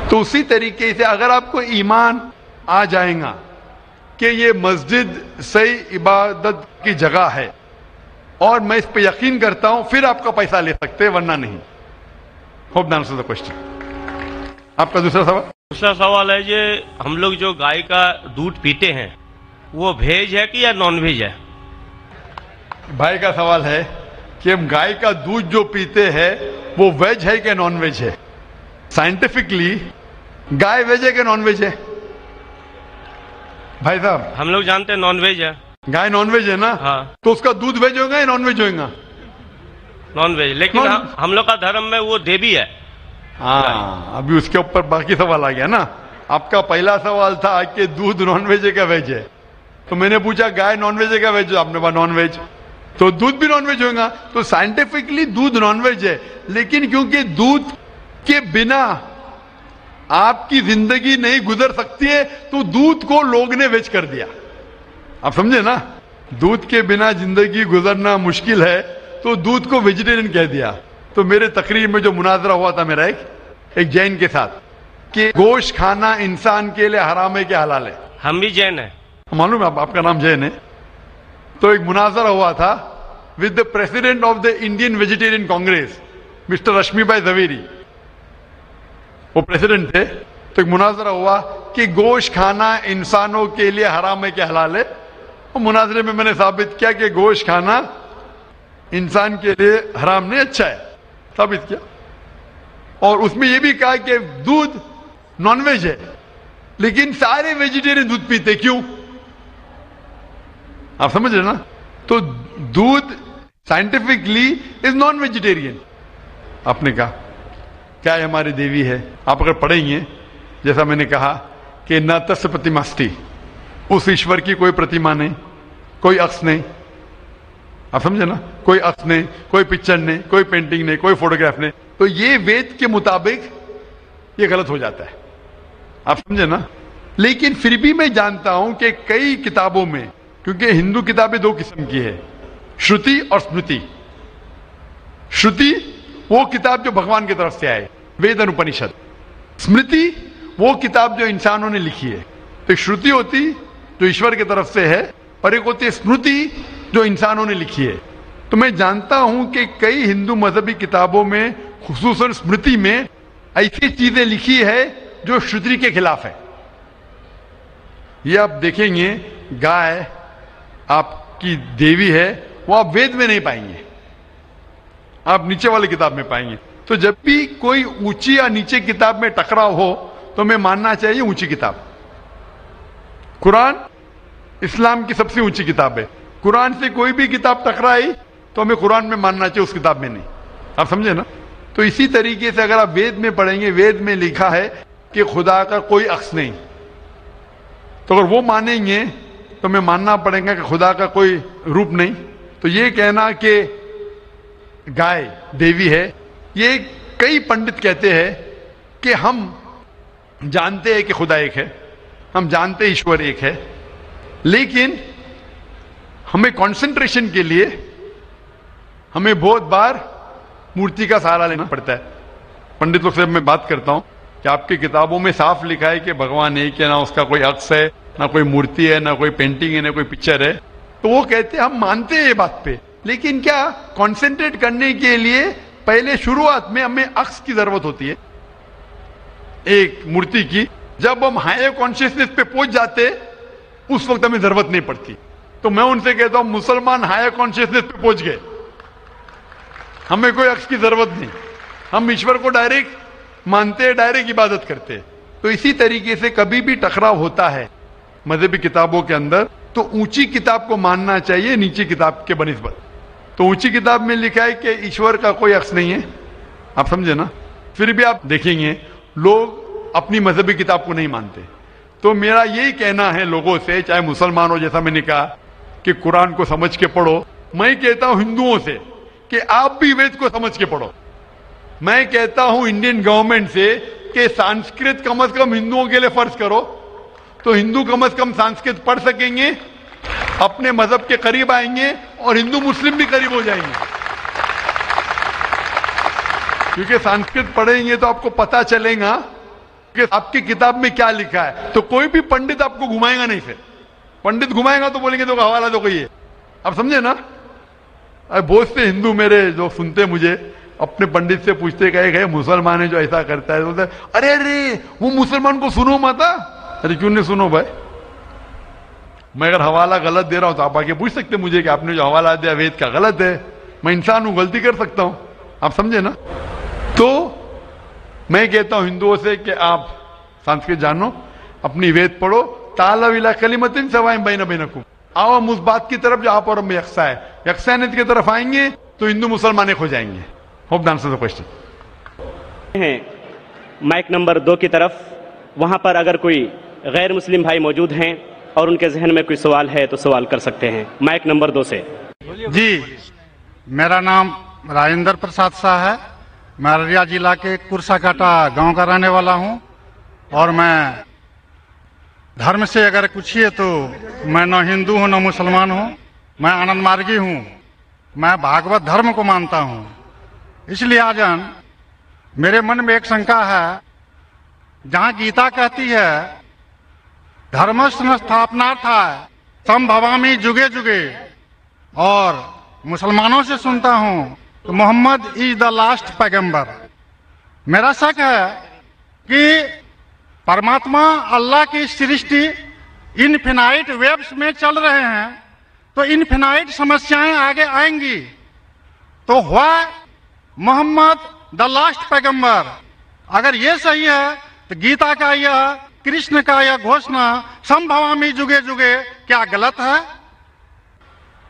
تو اسی طریقے سے اگر آپ کو ایمان آ جائے گا کہ یہ مسجد صحیح عبادت کی جگہ ہے اور میں اس پہ یقین کرتا ہوں، پھر آپ کا پیسہ لے سکتے، ورنہ نہیں. ہوپ دان سے کوشچن. آپ کا دوسرا سوال ہے یہ ہم لوگ جو گائے کا دودھ پیتے ہیں وہ ویج ہے کہ یا نان ویج ہے؟ بھائی کا سوال ہے کہ ہم گائے کا دودھ جو پیتے ہیں وہ ویج ہے کہ نان ویج ہے. سائنٹیفکلی گائے ویج ہے کہ نان ویج ہے بھائی صاحب؟ ہم لوگ جانتے ہیں نان ویج ہے. گائے نان ویج ہے نا؟ ہاں. تو اس کا دودھ ویج ہوگا یا نان ویج ہوگا؟ Non veg. لیکن ہم لوگ کا دھرم میں وہ دیوی ہے. ہاں ابھی اس کے اوپر باقی سوال آ گیا نا. آپ کا پہلا سوال تھا کہ دودھ نان ویج ہے کیا ویج ہے، تو میں نے پوچھا گائے نان ویج ہے کیا ویج ہے، آپ نے کہا نان ویج، تو دودھ بھی نان ویج ہوگا. تو سائنٹیفکلی دودھ نان ویج ہے، لیکن کیونکہ دودھ کے بنا آپ کی زندگی نہیں گزر سکتی ہے تو دودھ کو لوگ نے ویج کر دیا. آپ سمجھے نا؟ دودھ کے بنا زندگی گزرنا مشکل ہے تو دودھ کو ویجیٹیرین کہہ دیا. تو میرے تقریر میں جو مناظرہ ہوا تھا میرا ایک جین کے ساتھ کہ گوشت کھانا انسان کے لیے حرام ہے کہ حلال ہے. ہم بھی جین ہیں. معلوم ہے آپ کا نام جین ہے. تو ایک مناظرہ ہوا تھا with the president of the Indian Vegetarian Congress mister Rashmi bhai Zaveri, وہ پریزیڈنٹ تھے. تو ایک مناظرہ ہوا کہ گوشت کھانا انسانوں کے لیے حرام ہے کہ حلال ہے. اور مناظرے میں نے ثابت کیا کہ گوشت کھانا انسان کے لیے حرام نہیں، اچھا ہے، ثابت کیا. اور اس میں یہ بھی کہا کہ دودھ نان ویج ہے، لیکن سارے ویجیٹیرین دودھ پیتے، کیوں؟ آپ سمجھ رہے نا؟ تو دودھ سائنٹیفکلی از نان ویجیٹیرین. آپ نے کہا کیا ہے ہماری دیوی ہے. آپ اگر پڑھیں گے جیسا میں نے کہا کہ نہ تس پرتیماستی، اس ایشور کی کوئی پرتیما نہیں، کوئی عکس نہیں. آپ سمجھے نا؟ کوئی عکس نہیں، کوئی پکچر نہیں، کوئی پینٹنگ نہیں، کوئی فوٹوگراف نہیں. تو یہ وید کے مطابق یہ غلط ہو جاتا ہے. آپ سمجھے نا؟ لیکن پھر بھی میں جانتا ہوں کہ کئی کتابوں میں، کیونکہ ہندو کتابیں دو قسم کی ہے، شروتی اور اسمرتی. شروتی وہ کتاب جو بھگوان کی طرف سے آئے، وید اور اپنشد. اسمرتی وہ کتاب جو انسانوں نے لکھی ہے. تو ایک شروتی ہوتی جو ایشور کی طرف سے ہے، اور ایک ہوتی ہے اسمرتی جو انسانوں نے لکھی ہے. تو میں جانتا ہوں کہ کئی ہندو مذہبی کتابوں میں، خصوصاً اسمرتی میں، ایسی چیزیں لکھی ہے جو شروتی کے خلاف ہے. یہ آپ دیکھیں گے گائے آپ کی دیوی ہے، وہ آپ وید میں نہیں پائیں گے، آپ نیچے والی کتاب میں پائیں گے. تو جب بھی کوئی اونچی یا نیچے کتاب میں ٹکراؤ ہو تو میں ماننا چاہیے اونچی کتاب. قرآن اسلام کی سب سے اونچی کتاب ہے. قرآن سے کوئی بھی کتاب ٹکرائی تو ہمیں قرآن میں ماننا چاہیے، اس کتاب میں نہیں. آپ سمجھے نا؟ تو اسی طریقے سے اگر آپ وید میں پڑھیں گے، وید میں لکھا ہے کہ خدا کا کوئی عکس نہیں، تو اگر وہ مانیں گے تو ہمیں ماننا پڑے گا کہ خدا کا کوئی روپ نہیں. تو یہ کہنا کہ گائے دیوی ہے، یہ کئی پنڈت کہتے ہیں کہ ہم جانتے ہیں کہ خدا ایک ہے، ہم جانتے ایشور ایک ہے، لیکن ہمیں کنسنٹریشن کے لیے ہمیں بہت بار مورتی کا سہارا لینا پڑتا ہے. پنڈت لوگ سے میں بات کرتا ہوں کہ آپ کی کتابوں میں صاف لکھا ہے کہ بھگوان ایک ہے، نہ اس کا کوئی عکس ہے، نہ کوئی مورتی ہے، نہ کوئی پینٹنگ ہے، نہ کوئی پکچر ہے. تو وہ کہتے ہیں ہم مانتے ہیں یہ بات پہ، لیکن کیا کنسنٹریٹ کرنے کے لیے پہلے شروعات میں ہمیں عکس کی ضرورت ہوتی ہے، ایک مورتی کی. جب ہم ہائر کانشیسنس پہ پہنچ جاتے اس وقت ہمیں ضرورت نہیں پڑتی. تو میں ان سے کہتا ہوں مسلمان ہائر کانشیسنس پہ پہنچ گئے، ہمیں کوئی عکس کی ضرورت نہیں، ہم ایشور کو ڈائریکٹ مانتے ہیں، ڈائریکٹ عبادت کرتے ہیں. تو اسی طریقے سے کبھی بھی ٹکراؤ ہوتا ہے مذہبی کتابوں کے اندر تو اونچی کتاب کو ماننا چاہیے نیچی کتاب کے بنسبت. تو اونچی کتاب میں لکھا ہے کہ ایشور کا کوئی عکس نہیں ہے. آپ سمجھے نا؟ پھر بھی آپ دیکھیں گے لوگ اپنی مذہبی کتاب کو نہیں مانتے. تو میرا یہی کہنا ہے لوگوں سے، چاہے مسلمان ہو، جیسا میں نے کہا کہ قرآن کو سمجھ کے پڑھو. میں کہتا ہوں ہندوؤں سے کہ آپ بھی وید کو سمجھ کے پڑھو. میں کہتا ہوں انڈین گورنمنٹ سے کہ سانسکرت کم از کم ہندوؤں کے لیے فرض کرو، تو ہندو کم از کم سانسکرت پڑھ سکیں گے، اپنے مذہب کے قریب آئیں گے، اور ہندو مسلم بھی قریب ہو جائیں گے. کیونکہ سانسکرت پڑھیں گے تو آپ کو پتا چلے گا کہ آپ کی کتاب میں کیا لکھا ہے. تو کوئی بھی پنڈت آپ کو گھمائے گا نہیں. پھر پنڈت گھمائے گا تو بولیں گے تو حوالہ دو کوئی ہے. آپ سمجھے نا؟ بہت سے ہندو میرے جو سنتے مجھے اپنے پنڈت سے پوچھتے کہ مسلمان ہے جو ایسا کرتا ہے، بولتے ارے ارے وہ مسلمان کو سنو مت. ارے کیوں نہیں سنو بھائی؟ میں اگر حوالہ غلط دے رہا ہوں تو آپ آگے پوچھ سکتے مجھے کہ آپ نے جو حوالہ دیا وید کا غلط ہے. میں انسان ہوں, غلطی کر سکتا ہوں, آپ سمجھے نا. تو میں کہتا ہوں ہندوؤں سے کہ آپ سنسکرت جانو, اپنی وید پڑھو, تعالوا الی کلمۃ سواء بین بینکم, آؤ ہم اس بات کی طرف جو آپ اور ہم میں یکساں ہے, یکسانیت کی طرف آئیں گے تو ہندو مسلمان ایک ہو جائیں گے. Hope answer the question. ہیں مائک نمبر 2 کی طرف, وہاں پر اگر کوئی غیر مسلم بھائی موجود ہیں اور ان کے ذہن میں کوئی سوال ہے تو سوال کر سکتے ہیں. مائک نمبر 2 سے. جی, میرا نام راجندر پرساد شاہ ہے. میں ارریہ ضلع کے کرسا کاٹا گاؤں کا رہنے والا ہوں, اور میں دھرم سے اگر پوچھیے تو میں نہ ہندو ہوں نہ مسلمان ہوں, میں آنند مارگی ہوں. میں بھاگوت دھرم کو مانتا ہوں. اس لیے آجن میرے من میں ایک شنکا ہے, جہاں گیتا کہتی ہے دھرم سنستھاپنارتھاے سمبھوامی جگے جگے, اور مسلمانوں سے سنتا ہوں تو محمد از دا لاسٹ پیغمبر. میرا شک ہے کہ پرماتما اللہ کی سرشٹی انفینائٹ ویبس میں چل رہے ہیں, تو انفینائٹ سمسیایں آگے آئیں گی, تو ہوا محمد دا لاسٹ پیغمبر. اگر یہ صحیح ہے تو گیتا کا یہ کرشن کا یہ گھوشنا سمبھوامی جگے جگے کیا غلط ہے؟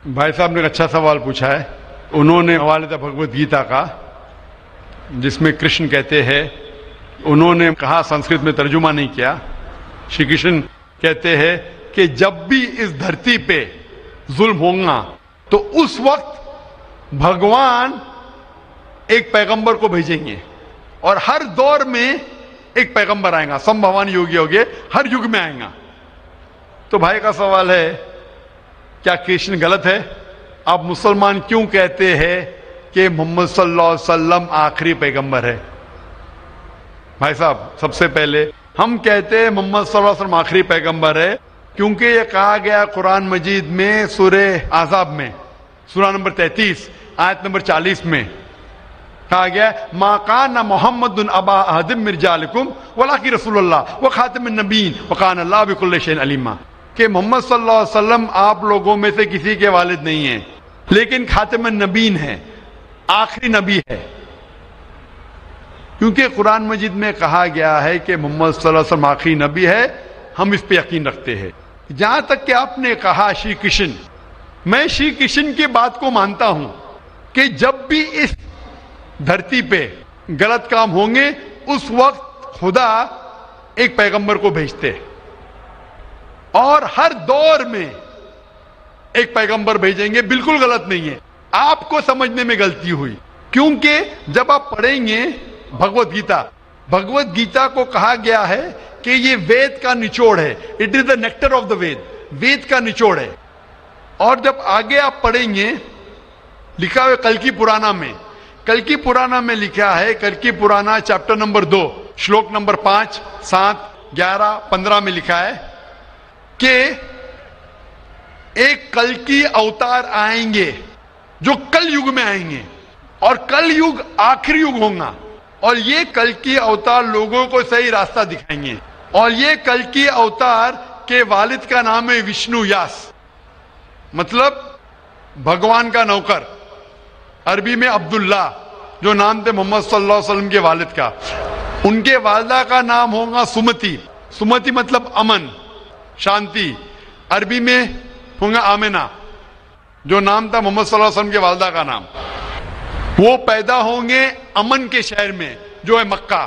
بھائی صاحب نے ایک اچھا سوال پوچھا ہے. انہوں نے حوالہ تھا بھگوت گیتا کا, جس میں کرشن کہتے ہیں, انہوں نے کہا سنسکرت میں ترجمہ نہیں کیا. شری کرشن کہتے ہیں کہ جب بھی اس دھرتی پہ ظلم ہوگا تو اس وقت بھگوان ایک پیغمبر کو بھیجیں گے, اور ہر دور میں ایک پیغمبر آئے گا. سمبھوانی یوگی ہوگے, ہر یگ میں آئے گا. تو بھائی کا سوال ہے کیا کرشن غلط ہے؟ آپ مسلمان کیوں کہتے ہیں کہ محمد صلی اللہ علیہ وسلم آخری پیغمبر ہے؟ بھائی صاحب, سب سے پہلے ہم کہتے ہیں محمد صلی اللہ علیہ وسلم آخری پیغمبر ہے کیونکہ یہ کہا گیا قرآن مجید میں سورہ احزاب میں, سورہ نمبر 33 آیت نمبر 40 میں کہا گیا ما کان محمد ابا احد من رجالکم ولکن رسول اللہ وخاتم النبیین وکان اللہ بکل شیء علیما, کہ محمد صلی اللہ علیہ وسلم آپ لوگوں میں سے کسی کے والد نہیں ہیں, لیکن خاتم النبیین ہے, آخری نبی ہے. کیونکہ قرآن مجید میں کہا گیا ہے کہ محمد صلی اللہ علیہ وسلم آخری نبی ہے, ہم اس پہ یقین رکھتے ہیں. جہاں تک کہ آپ نے کہا شری کرشن, میں شری کرشن کی بات کو مانتا ہوں کہ جب بھی اس دھرتی پہ غلط کام ہوں گے اس وقت خدا ایک پیغمبر کو بھیجتے, اور ہر دور میں ایک پیغمبر بھیجیں گے. بالکل غلط نہیں ہے, آپ کو سمجھنے میں غلطی ہوئی, کیونکہ جب آپ پڑھیں گے بھگوت گیتا کو کہا گیا ہے کہ یہ وید کا نچوڑ ہے. It is the nectar of the Veda, Veda کا نچوڑ ہے. اور جب آگے آپ پڑھیں گے لکھا ہے کلکی پرانا میں لکھا ہے, کلکی پرانا چیپٹر نمبر 2 شلوک نمبر 5, 7, 11, 15 میں لکھا ہے کہ ایک کلکی اوتار آئیں گے جو کل یگ میں آئیں گے, اور کل یگ آخری یگ ہوگا, اور یہ کلکی اوتار لوگوں کو صحیح راستہ دکھائیں گے. اور یہ کلکی اوتار کے والد کا نام ہے وشنو یاس, مطلب بھگوان کا نوکر, عربی میں عبداللہ, جو نام تھے محمد صلی اللہ علیہ وسلم کے والد کا. ان کے والدہ کا نام ہوگا سمتی, سمتی مطلب امن, شانتی. عربی میں ہوگا آمنہ, جو نام تھا محمد صلی اللہ علیہ وسلم کے والدہ کا نام. وہ پیدا ہوں گے امن کے شہر میں جو ہے مکہ.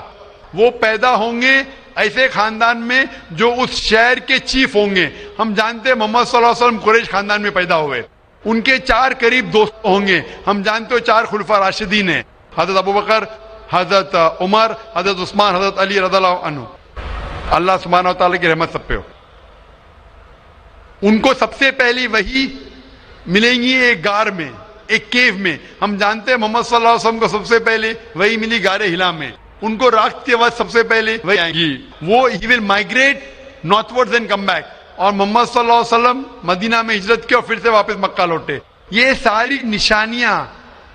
وہ پیدا ہوں گے ایسے خاندان میں جو اس شہر کے چیف ہوں گے. ہم جانتے ہیں محمد صلی اللہ علیہ وسلم قریش خاندان میں پیدا ہوئے. ان کے 4 قریب دوست ہوں گے. ہم جانتے ہو 4 خلفاء راشدین ہیں, حضرت ابوبکر, حضرت عمر, حضرت عثمان, حضرت علی رضی اللہ عنہ. اللہ سبحانہ و تعالیٰ کی رحمت سب پہ ہو. ان کو سب سے پہلی وحی ملیں گی ایک غار میں, ایک کیو میں. ہم جانتے ہیں محمد صلی اللہ علیہ وسلم کو سب سے پہلے وحی ملی غار ہرا میں. ان کو رات کے وقت سب سے پہلے وحی آئے گی. وہ ہی will migrate northwards and come back. اور محمد صلی اللہ علیہ وسلم مدینہ میں ہجرت کی اور پھر سے واپس مکہ لوٹے. یہ ساری نشانیاں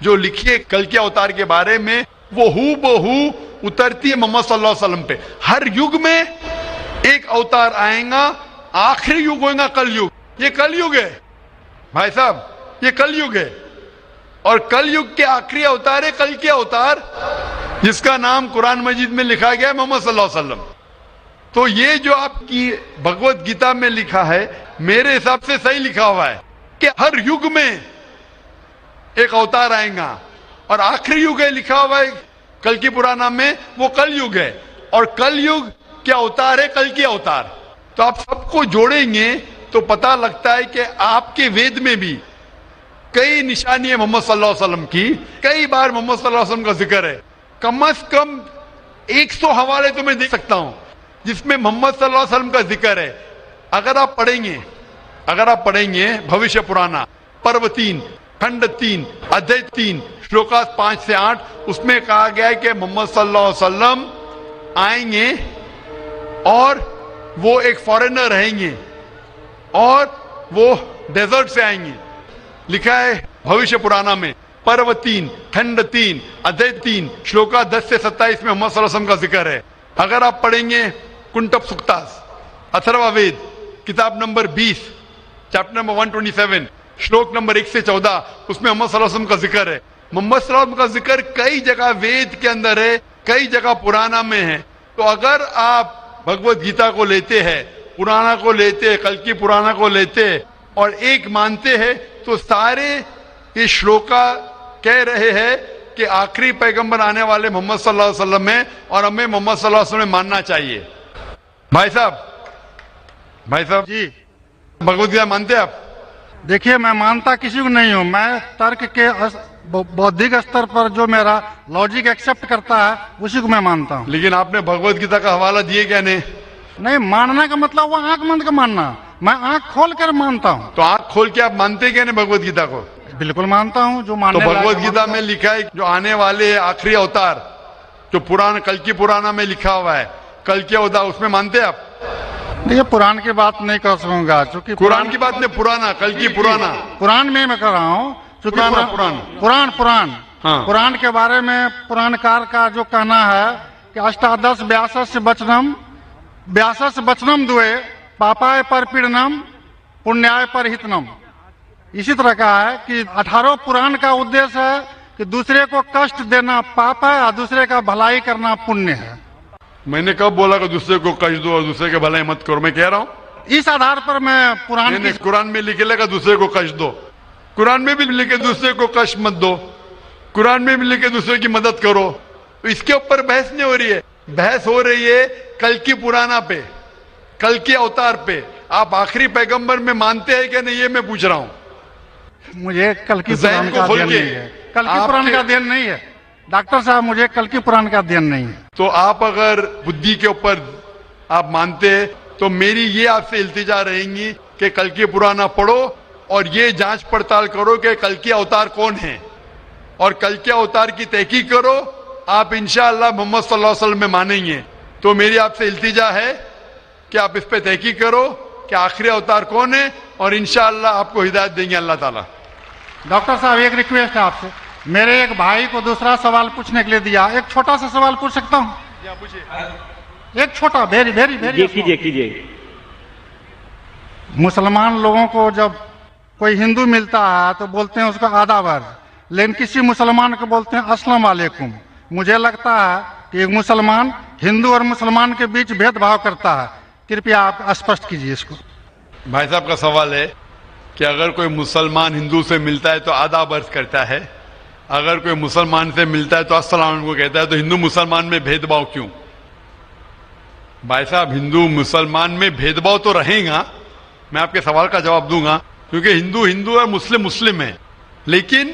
جو لکھی ہے کل کے اوتار کے بارے میں, وہ ہو بہو اترتی ہے محمد صلی اللہ علیہ وسلم پہ. ہر یگ میں ایک اوتار آئے گا, آخری یگ ہوئے گا کل یگ. یہ کل یگ ہے بھائی صاحب, یہ کل یگ ہے. اور کل یگ کے آخری اوتار ہے کل کے اوتار، جس کا نام قرآن مجید میں لکھا گیا ہے محمد صلی اللہ علیہ وسلم. تو یہ جو آپ کی بھگوت گیتا میں لکھا ہے میرے حساب سے صحیح لکھا ہوا ہے کہ ہر یگ میں ایک اوتار آئے گا، اور آخری یگ ہے لکھا ہوا ہے کل کی پرانا میں، وہ کل یگ ہے، اور کل یگ کیا اوتار ہے کل کے اوتار. تو آپ سب کو جوڑیں گے تو پتہ لگتا ہے کہ آپ کے وید میں بھی کئی نشانی ہے محمد صلی اللہ علیہ وسلم کی، کئی بار محمد صلی اللہ علیہ وسلم کا ذکر ہے. کم از کم 100 حوالے تو میں دے سکتا ہوں جس میں محمد صلی اللہ علیہ وسلم کا ذکر ہے. اگر آپ پڑھیں گے بھوشیہ پرانا پرو 3 کھنڈ 3 ادھیائے 3 شلوکاس 5 سے 8، اس میں کہا گیا ہے کہ محمد صلی اللہ علیہ وسلم آئیں گے اور وہ ایک فارینر رہیں گے اور وہ ڈیزرٹ سے آئیں گے. لکھا ہے بھوشیہ پرانا میں پرو 3 کھنڈ 3 ادھیائے 3 شلوکا 10 سے 27 میں محمد صلی اللہ علیہ وسلم کا ذکر ہے. اگر آپ پڑھیں گے کنٹپ سکتاس اتھروا وید کتاب نمبر 20 چیپٹر نمبر 127 شلوک نمبر 1 سے 14، اس میں محمد صلی اللہ علیہ وسلم کا ذکر ہے. محمد صلی اللہ علیہ وسلم کا ذکر کئی جگہ وید کے اندر ہے، کئی جگہ پرانا میں ہے. تو اگر آپ بھگوت گیتا کو لیتے ہیں، پرانا کو لیتے، کل کی پرانا کو لیتے اور ایک مانتے ہیں، تو سارے یہ شلوکا کہہ رہے ہیں کہ آخری پیغمبر آنے والے محمد صلی اللہ علیہ وسلم ہیں، اور ہمیں محمد صلی اللہ علیہ وسلم ماننا چاہیے. بھائی صاحب جی بھگوت گیتا مانتے ہیں آپ؟ دیکھیے میں مانتا کسی کو نہیں ہوں، میں ترک کے بودھک استر پر جو میرا لاجک ایکسپٹ کرتا ہے اسی کو میں مانتا ہوں. لیکن آپ نے بھگوت گیتا کا حوالہ دیے کیا نہیں؟ ماننا کا مطلب وہ آنکھ بند کا ماننا، میں آنکھ کھول کر مانتا ہوں. تو آنکھ کھول کے آپ مانتے کیا نہیں بھگوت گیتا کو؟ بالکل مانتا ہوں. جو تو ماننے بھگوت گیتا میں لکھا ہے جو آنے والے آخری اوتار جو پرانا کل کی پرانا میں لکھا ہوا ہے کل کے اوتار، اس میں مانتے ہیں آپ؟ یہ قرآن کی بات نہیں کر سکوں گا چونکہ قرآن کی بات نہیں، پرانا کل کی پرانا قرآن میں کر رہا ہوں چونکہ ہاں. قرآن کے بارے میں پران کار کا جو کہنا ہے کہ اشٹادش 82 بچنم دوئے پاپائے پر پیڑنم پنیائے پر ہتنم. اسی طرح کا ہے کہ 18 پران کا ادیش ہے کہ دوسرے کو کشٹ دینا پاپ ہے اور دوسرے کا بھلائی کرنا پنیہ ہے. میں نے کب بولا کہ دوسرے کو کشٹ دو اور دوسرے کے بھلائی مت کرو؟ میں کہہ رہا ہوں اس آدھار پر میں قرآن میں لکھے لگا دوسرے کو کشٹ دو، قرآن میں بھی لکھے دوسرے کو کشٹ مت دو، قرآن میں بھی لکھے دوسرے کی مدد کرو. تو اس کے اوپر بحث نہیں ہو رہی ہے، بحث ہو رہی ہے کل کی پرانا پہ، کل کے اوتار پہ. آپ آخری پیغمبر میں مانتے ہیں کہ نہیں یہ میں پوچھ رہا ہوں. مجھے کل کی پران کا دھیان نہیں ہے، کل کی پران کا دھیان نہیں ہے ڈاکٹر صاحب، مجھے کل کی پران کا دھیان نہیں ہے. تو آپ اگر بدھی کے اوپر آپ مانتے ہیں تو میری یہ آپ سے التجا رہیں گی کہ کل کی پرانا پڑھو اور یہ جانچ پڑتال کرو کہ کل کے اوتار کون ہیں، اور کل کے اوتار کی تحقیق کرو. آپ انشاءاللہ محمد صلی اللہ علیہ وسلم میں مانیں گے. تو میری آپ سے التجا ہے کہ آپ اس پہ تحقیق کرو کہ آخری اوتار کون ہے، اور انشاءاللہ آپ کو ہدایت دیں گے اللہ تعالیٰ. ڈاکٹر صاحب ایک ریکویسٹ ہے آپ سے، میرے ایک بھائی کو دوسرا سوال پوچھنے کے لیے دیا، ایک چھوٹا سا سوال پوچھ سکتا ہوں؟ ایک چھوٹا ویری کیجئے. مسلمان لوگوں کو جب کوئی ہندو ملتا ہے تو بولتے ہیں اس کا آداب، لیکن کسی مسلمان کو بولتے ہیں السلام علیکم. مجھے لگتا ہے کہ ایک مسلمان ہندو اور مسلمان کے بیچ بھید بھاؤ کرتا ہے. کرپیا آپ اسپشٹ کیجیے اس کو. بھائی صاحب کا سوال ہے کہ اگر کوئی مسلمان ہندو سے ملتا ہے تو آداب عرض کرتا ہے، اگر کوئی مسلمان سے ملتا ہے تو السلام علیکم کہتا ہے، تو ہندو مسلمان میں بھید بھاؤ کیوں؟ بھائی صاحب ہندو مسلمان میں بھید بھاؤ تو رہے گا، میں آپ کے سوال کا جواب دوں گا، کیونکہ ہندو ہندو اور مسلم مسلم ہے، لیکن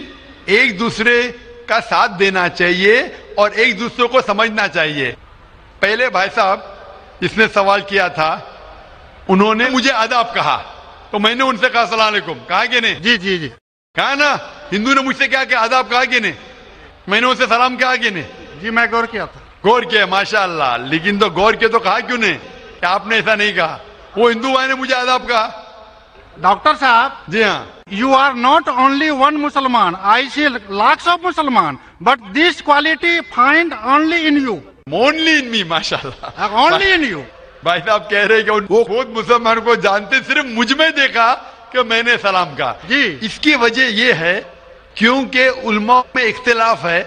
ایک دوسرے کا ساتھ دینا چاہیے اور ایک دوسرے کو سمجھنا چاہیے. پہلے بھائی صاحب جس نے سوال کیا تھا انہوں نے مجھے آداب کہا تو میں نے ان سے کہا السلام علیکم، کہا کہ نہیں؟ جی کہا نا. ہندو نے مجھ سے کیا کہ آداب کہا کہ نہیں؟ میں نے ان سے سلام کہا کہ نہیں؟ جی میں غور کیا تھا. غور کیا ماشاءاللہ، لیکن تو غور کیا تو کہا کیوں نہیں کہ آپ نے ایسا نہیں کہا؟ وہ ہندو بھائی نے مجھے آداب کہا. ڈاکٹر صاحب جی ہاں، you are not only one Musliman, I see lakhs of Musliman, but this quality find only in you. only in me ماشاءاللہ. Only in you. بھائی صاحب کہہ رہے کہ وہ خود مسلمان کو جانتے، صرف مجھ میں دیکھا کہ میں نے سلام کہا. جی اس کی وجہ یہ ہے کیونکہ علماء میں اختلاف ہے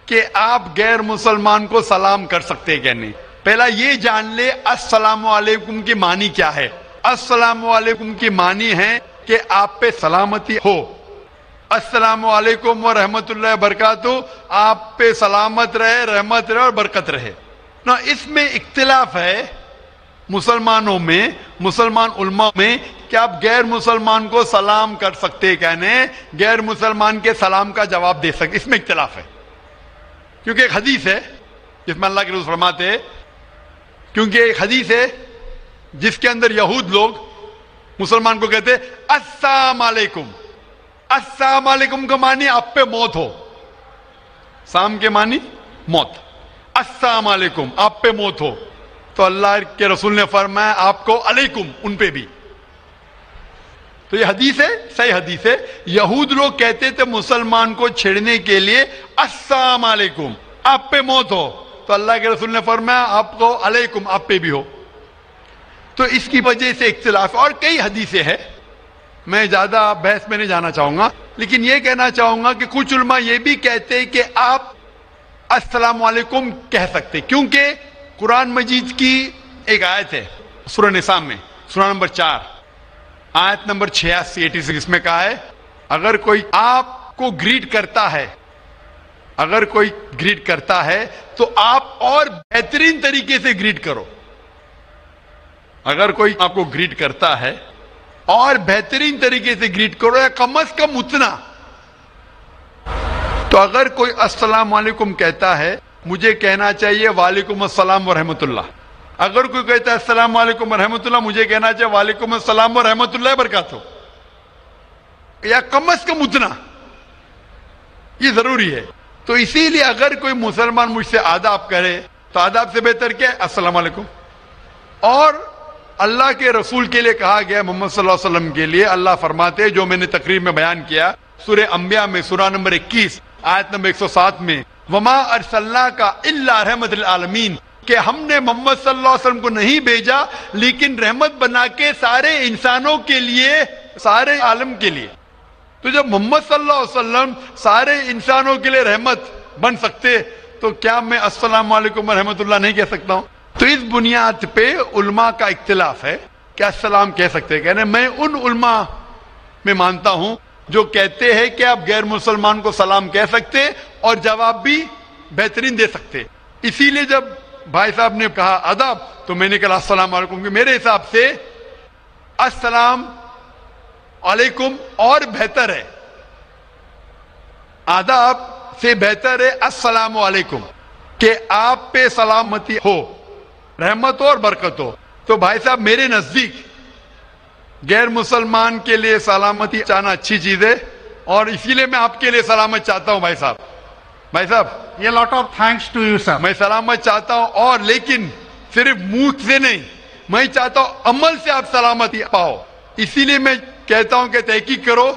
کہ آپ غیر مسلمان کو سلام کر سکتے ہیں کہ نہیں. پہلا یہ جان لے السلام علیکم کی معنی کیا ہے. السلام علیکم کی معنی ہے کہ آپ پہ سلامتی ہو. السلام علیکم ورحمۃ اللہ وبرکاتہ، آپ پہ سلامت رہے، رحمت رہے اور برکت رہے. نا اس میں اختلاف ہے مسلمانوں میں، مسلمان علماء میں، کہ آپ غیر مسلمان کو سلام کر سکتے کہنے، غیر مسلمان کے سلام کا جواب دے سکتے. اس میں اختلاف ہے کیونکہ ایک حدیث ہے جس میں اللہ کے رسول فرماتے ہیں، کیونکہ ایک حدیث ہے جس کے اندر یہود لوگ مسلمان کو کہتے السلام علیکم. السلام علیکم کا معنی آپ پہ موت ہو. سام کے معنی موت. السلام علیکم آپ پہ موت ہو. تو اللہ کے رسول نے فرمایا آپ کو علیکم ان پہ بھی. تو یہ حدیث ہے، صحیح حدیث ہے. یہود لوگ کہتے تھے مسلمان کو چھیڑنے کے لیے السلام علیکم آپ پہ موت ہو. تو اللہ کے رسول نے فرمایا آپ کو علیکم آپ پہ بھی ہو. تو اس کی وجہ سے اختلاف. اور کئی حدیثیں ہیں، میں زیادہ بحث میں نہیں جانا چاہوں گا، لیکن یہ کہنا چاہوں گا کہ کچھ علماء یہ بھی کہتے ہیں کہ آپ السلام علیکم کہہ سکتے، کیونکہ قرآن مجید کی ایک آیت ہے سورہ نساء میں، سورہ نمبر 4 آیت نمبر 86 اس میں کہا ہے اگر کوئی آپ کو گریٹ کرتا ہے، اگر کوئی گریٹ کرتا ہے تو آپ اور بہترین طریقے سے گریٹ کرو. اگر کوئی آپ کو گریٹ کرتا ہے اور بہترین طریقے سے گریٹ کرو، یا کم از کم اتنا. تو اگر کوئی السلام علیکم کہتا ہے مجھے کہنا چاہیے وعلیکم السلام ورحمۃ اللہ. اگر کوئی کہتا ہے السلام علیکم ورحمۃ اللہ، مجھے کہنا چاہیے وعلیکم السلام ورحمۃ اللہ وبرکاتہ، یا کم از کم اتنا. یہ ضروری ہے. تو اسی لیے اگر کوئی مسلمان مجھ سے آداب کرے تو آداب سے بہتر کیا ہے السلام علیکم. اور اللہ کے رسول کے لیے کہا گیا، محمد صلی اللہ علیہ وسلم کے لیے اللہ فرماتے ہیں، جو میں نے تقریر میں بیان کیا سورہ انبیاء میں سورہ نمبر 21 آیت نمبر 107 میں، وما ارسلناک الا رحمت للعالمین، کہ ہم نے محمد صلی اللہ علیہ وسلم کو نہیں بھیجا لیکن رحمت بنا کے سارے انسانوں کے لیے، سارے عالم کے لیے. تو جب محمد صلی اللہ علیہ وسلم سارے انسانوں کے لیے رحمت بن سکتے تو کیا میں السلام علیکم ورحمۃ اللہ نہیں کہہ سکتا ہوں؟ تو اس بنیاد پہ علماء کا اختلاف ہے کہ السلام کہہ سکتے. کہنے میں ان علماء میں مانتا ہوں جو کہتے ہیں کہ آپ غیر مسلمان کو سلام کہہ سکتے اور جواب بھی بہترین دے سکتے. اسی لیے جب بھائی صاحب نے کہا آداب تو میں نے کہا السلام علیکم، کہ میرے حساب سے السلام علیکم اور بہتر ہے، آداب سے بہتر ہے السلام علیکم، کہ آپ پہ سلامتی ہو، رحمت ہو اور برکت ہو. تو بھائی صاحب میرے نزدیک غیر مسلمان کے لیے سلامتی چاہنا اچھی چیز ہے، اور اسی لیے میں آپ کے لیے سلامت چاہتا ہوں. بھائی صاحب یہ lot of thanks to you sir. میں سلامت چاہتا ہوں، اور لیکن صرف منہ سے نہیں، میں چاہتا ہوں عمل سے آپ سلامتی پاؤ. اسی لیے میں کہتا ہوں کہ تحقیق کرو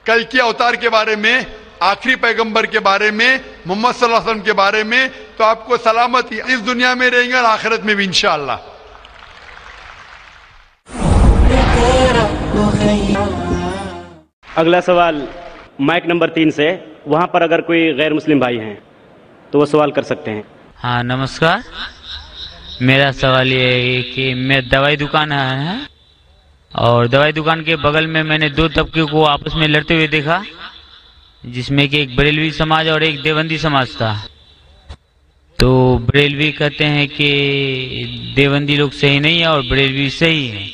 کل کے اوتار کے بارے میں، آخری پیغمبر کے بارے میں، محمد صلی اللہ علیہ وسلم کے بارے میں، تو آپ کو سلامتی اس دنیا میں رہیں گے اور آخرت میں بھی انشاءاللہ. اگلا سوال مائک نمبر 3 سے، وہاں پر اگر کوئی غیر مسلم بھائی ہیں تو وہ سوال کر سکتے ہیں. ہاں نمسکار، میرا سوال یہ ہے کہ میں دوائی دکان ہے، اور دوائی دکان کے بغل میں نے دو طبقے کو آپس میں لڑتے ہوئے دیکھا، جس میں کہ ایک بریلوی سماج اور ایک دیوبندی سماج تھا. تو بریلوی کہتے ہیں کہ دیوبندی لوگ صحیح نہیں ہے اور بریلوی صحیح ہے.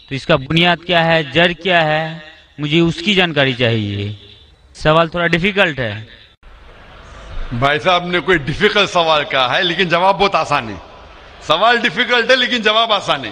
تو اس کا بنیاد کیا ہے، جڑ کیا ہے، مجھے اس کی جانکاری چاہیے. سوال تھوڑا ڈیفیکلٹ ہے. بھائی صاحب نے کوئی ڈیفیکلٹ سوال کہا ہے لیکن جواب بہت آسان ہے. سوال ڈیفیکلٹ ہے لیکن جواب آسان ہے،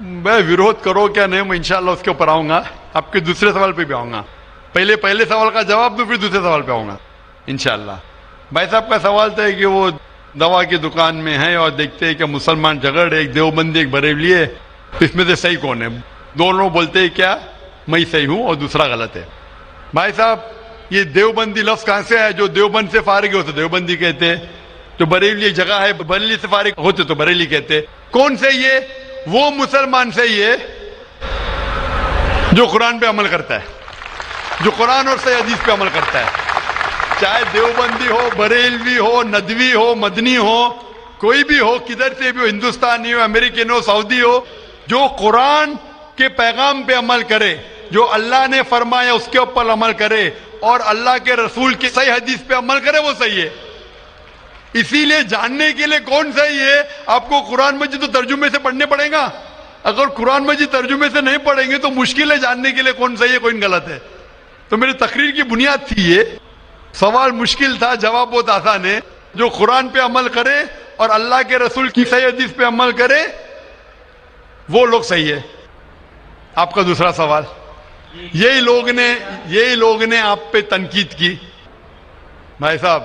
میں ویروਧ کرو کیا نہیں، میں انشاءاللہ اس کے اوپر آؤں گا. آپ کے دوسرے سوال پہ بھی آؤں گا. پہلے سوال کا جواب دوں، پھر دوسرے سوال پہ آؤں گا انشاءاللہ. بھائی صاحب کا سوال تھا کہ وہ دوا کی دکان میں ہے اور دیکھتے ہیں کہ مسلمان جھگڑ، ایک دیوبندی ایک بریلوی ہے، اس میں سے صحیح کون ہے؟ دونوں بولتے ہیں کیا میں صحیح ہوں اور دوسرا غلط ہے. بھائی صاحب یہ دیوبندی لفظ کہاں سے ہے؟ جو دیوبند سے فارغ ہوتے دیوبندی کہتے ہیں، جو بریلی جگہ ہے بریلی سے فارغ ہوتے تو بریلی کہتے. کون صحیح ہے؟ وہ مسلمان صحیح ہے جو قرآن پہ عمل کرتا ہے, جو قرآن اور صحیح حدیث پہ عمل کرتا ہے, چاہے دیوبندی ہو, بریلوی ہو, ندوی ہو, مدنی ہو, کوئی بھی ہو, کدھر سے بھی ہو, ہندوستانی ہو, امریکن ہو, سعودی ہو, جو قرآن کے پیغام پہ عمل کرے, جو اللہ نے فرمایا اس کے اوپر عمل کرے اور اللہ کے رسول کی صحیح حدیث پہ عمل کرے, وہ صحیح ہے. اسی لیے جاننے کے لیے کون صحیح ہے, آپ کو قرآن مجید تو ترجمے سے پڑھنے پڑے گا. اگر قرآن مجید ترجمے سے نہیں پڑھیں گے تو مشکل ہے جاننے کے لیے کون صحیح ہے کون غلط ہے. تو میری تقریر کی بنیاد تھی یہ. سوال مشکل تھا, جواب بہت آسان ہے. جو قرآن پہ عمل کرے اور اللہ کے رسول کی صحیح حدیث پہ عمل کرے وہ لوگ صحیح ہے. آپ کا دوسرا سوال, یہی لوگ نے آپ پہ تنقید کی. بھائی صاحب,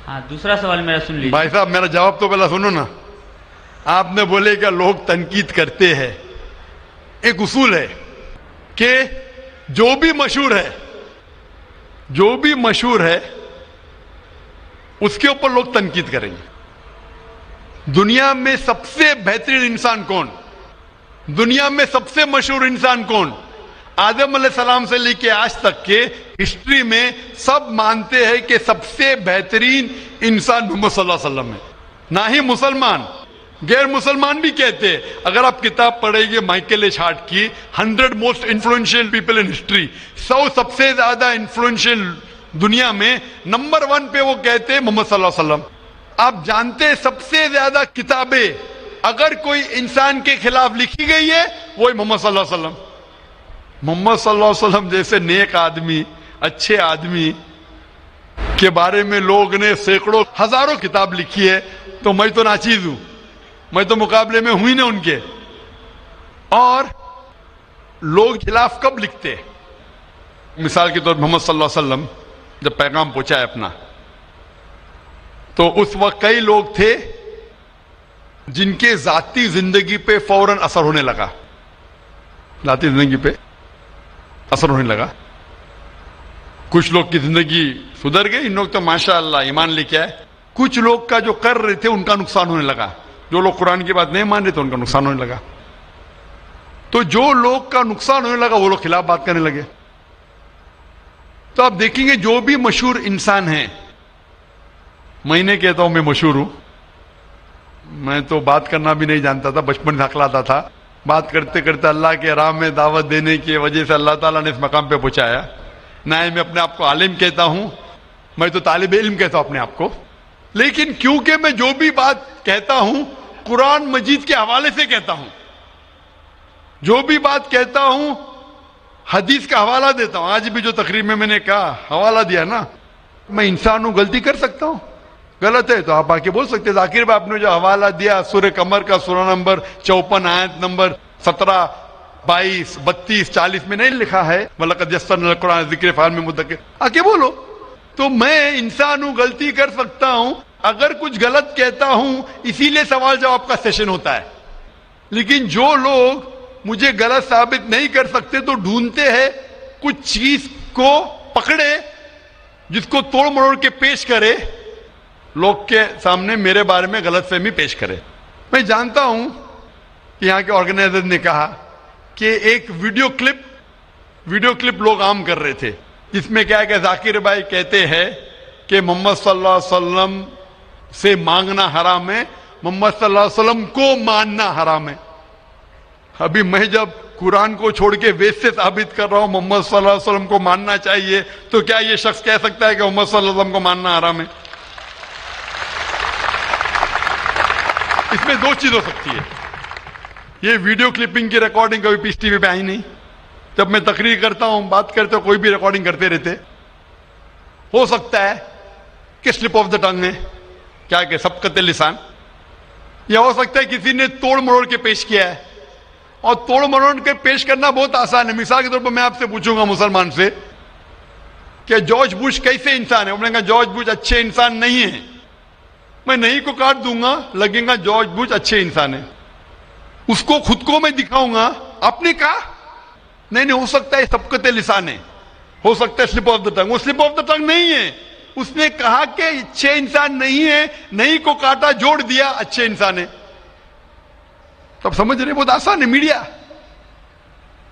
ہاں دوسرا سوال میرا سن لیجیے. بھائی صاحب میرا جواب تو پہلا سنو نا. آپ نے بولے کہ لوگ تنقید کرتے ہیں. ایک اصول ہے کہ جو بھی مشہور ہے اس کے اوپر لوگ تنقید کریں گے. دنیا میں سب سے بہترین انسان کون, دنیا میں سب سے مشہور انسان کون؟ آدم علیہ السلام سے لے کے آج تک کے ہسٹری میں سب مانتے ہیں کہ سب سے بہترین انسان محمد صلی اللہ علیہ وسلم ہے. نہ ہی مسلمان, غیر مسلمان بھی کہتے ہیں. اگر آپ کتاب پڑھیں گے مائیکل ایچ ہارٹ کی 100 most influential people in history, 100 سب سے زیادہ انفلوئنشل دنیا میں, نمبر 1 پہ وہ کہتے ہیں محمد صلی اللہ علیہ وسلم. آپ جانتے ہیں سب سے زیادہ کتابیں اگر کوئی انسان کے خلاف لکھی گئی ہے وہی محمد صلی اللہ علیہ وسلم. محمد صلی اللہ علیہ وسلم جیسے نیک آدمی, اچھے آدمی کے بارے میں لوگ نے سینکڑوں ہزاروں کتاب لکھی ہے. تو میں تو ناچیز ہوں, میں تو مقابلے میں ہوں ہی نہ ان کے. اور لوگ خلاف کب لکھتے ہیں؟ مثال کے طور پر محمد صلی اللہ علیہ وسلم جب پیغام پہنچا ہے اپنا, تو اس وقت کئی لوگ تھے جن کے ذاتی زندگی پہ فوراً اثر ہونے لگا. ذاتی زندگی پہ اثر ہونے لگا. کچھ لوگ کی زندگی سدھر گئی, ان لوگ تو ماشاءاللہ ایمان لے کے آئے. کچھ لوگ کا جو کر رہے تھے ان کا نقصان ہونے لگا. جو لوگ قرآن کی بات نہیں مان رہے تھے ان کا نقصان ہونے لگا. تو جو لوگ کا نقصان ہونے لگا وہ لوگ خلاف بات کرنے لگے. تو آپ دیکھیں گے جو بھی مشہور انسان ہیں, میں نہیں کہتا ہوں میں مشہور ہوں, میں تو بات کرنا بھی نہیں جانتا تھا, بچپن سے ہکلاتا تھا. بات کرتے کرتے اللہ کے راہ میں دعوت دینے کی وجہ سے اللہ تعالیٰ نے اس مقام پہ پہنچایا. نہ میں اپنے آپ کو عالم کہتا ہوں, میں تو طالب علم کہتا ہوں اپنے آپ کو. لیکن کیونکہ میں جو بھی بات کہتا ہوں قرآن مجید کے حوالے سے کہتا ہوں, جو بھی بات کہتا ہوں حدیث کا حوالہ دیتا ہوں. آج بھی جو تقریر میں نے کہا حوالہ دیا نا, میں انسان ہوں, غلطی کر سکتا ہوں. غلط ہے تو آپ آ کے بول سکتے. ذاکر بھائی آپ نے جو حوالہ دیا سورہ قمر کا سورہ نمبر 54 آیت نمبر 17 22 32 40 میں نہیں لکھا ہے وَلَقَدْ يَسَّرْنَا الْقُرْآنَ لِلذِّكْرِ فَهَلْ مِن مُدَّكِرٍ, آ کے بولو. تو میں انسان ہوں, غلطی کر سکتا ہوں. اگر کچھ غلط کہتا ہوں اسی لیے سوال جواب کا سیشن ہوتا ہے. لیکن جو لوگ مجھے غلط ثابت نہیں کر سکتے تو ڈھونڈتے ہیں کچھ چیز کو پکڑے جس کو توڑ مروڑ کے پیش کرے, لوگ کے سامنے میرے بارے میں غلط فہمی پیش کرے. میں جانتا ہوں کہ یہاں کے آرگنائزر نے کہا کہ ایک ویڈیو کلپ لوگ عام کر رہے تھے جس میں کیا ہے کہ ذاکر بھائی کہتے ہیں کہ محمد صلی اللہ علیہ وسلم سے مانگنا حرام ہے, محمد صلی اللہ علیہ وسلم کو ماننا حرام ہے. ابھی میں جب قرآن کو چھوڑ کے ویسٹ سے ثابت کر رہا ہوں محمد صلی اللہ علیہ وسلم کو ماننا چاہیے, تو کیا یہ شخص کہہ سکتا ہے کہ محمد صلی اللہ علیہ وسلم کو ماننا حرام ہے؟ اس میں دو چیز ہو سکتی ہے. یہ ویڈیو کلپنگ کی ریکارڈنگ کبھی پیس ٹی وی پہ آئی نہیں. جب میں تقریر کرتا ہوں, بات کرتے ہوں, کوئی بھی ریکارڈنگ کرتے رہتے. ہو سکتا ہے کہ سلپ آف دا ٹنگ ہے, کیا کہ سبقت لسان, یا ہو سکتا ہے کسی نے توڑ مروڑ کے پیش کیا ہے. اور توڑ مروڑ کے پیش کرنا بہت آسان ہے. مثال کے طور پر میں آپ سے پوچھوں گا مسلمان سے کہ جارج بش کیسے انسان ہے, انہوں نے کہا جارج بش اچھے انسان نہیں ہے. میں نہیں کو کاٹ دوں گا, لگے گا جارج بش اچھے انسان ہے. اس کو خود کو میں دکھاؤں گا, آپ نے کہا نہیں, ہو سکتا ہے سبقت لسان ہے, ہو سکتا ہے سلپ آف دا ٹنگ. وہ سلپ آف دا ٹنگ نہیں ہے, اس نے کہا کہ اچھے انسان نہیں ہے, نہیں کو کاٹا, جوڑ دیا, اچھے انسان ہے. تب سمجھ رہے, بہت آسان ہے. میڈیا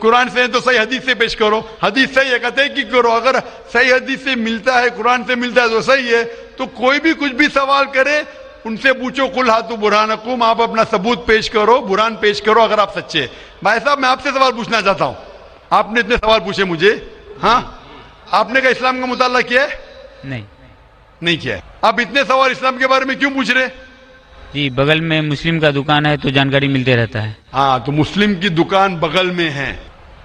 قرآن سے تو صحیح حدیث سے پیش کرو. حدیث صحیح ہے کہتے ہیں کہ کرو. اگر صحیح حدیث سے ملتا ہے, قرآن سے ملتا ہے تو صحیح ہے. تو کوئی بھی کچھ بھی سوال کرے ان سے پوچھو, قل ہاتو برہانکم, آپ اپنا ثبوت پیش کرو, برہان پیش کرو اگر آپ سچے. بھائی صاحب میں آپ سے سوال پوچھنا چاہتا ہوں. آپ نے اتنے سوال پوچھے مجھے, ہاں آپ نے کہا اسلام کا مطالعہ کیا ہے؟ نہیں کیا ہے. آپ اتنے سوال اسلام کے بارے میں کیوں پوچھ رہے؟ جی بغل میں مسلم کا دکان ہے تو جانکاری ملتے رہتا ہے. ہاں تو مسلم کی دکان بغل میں ہے,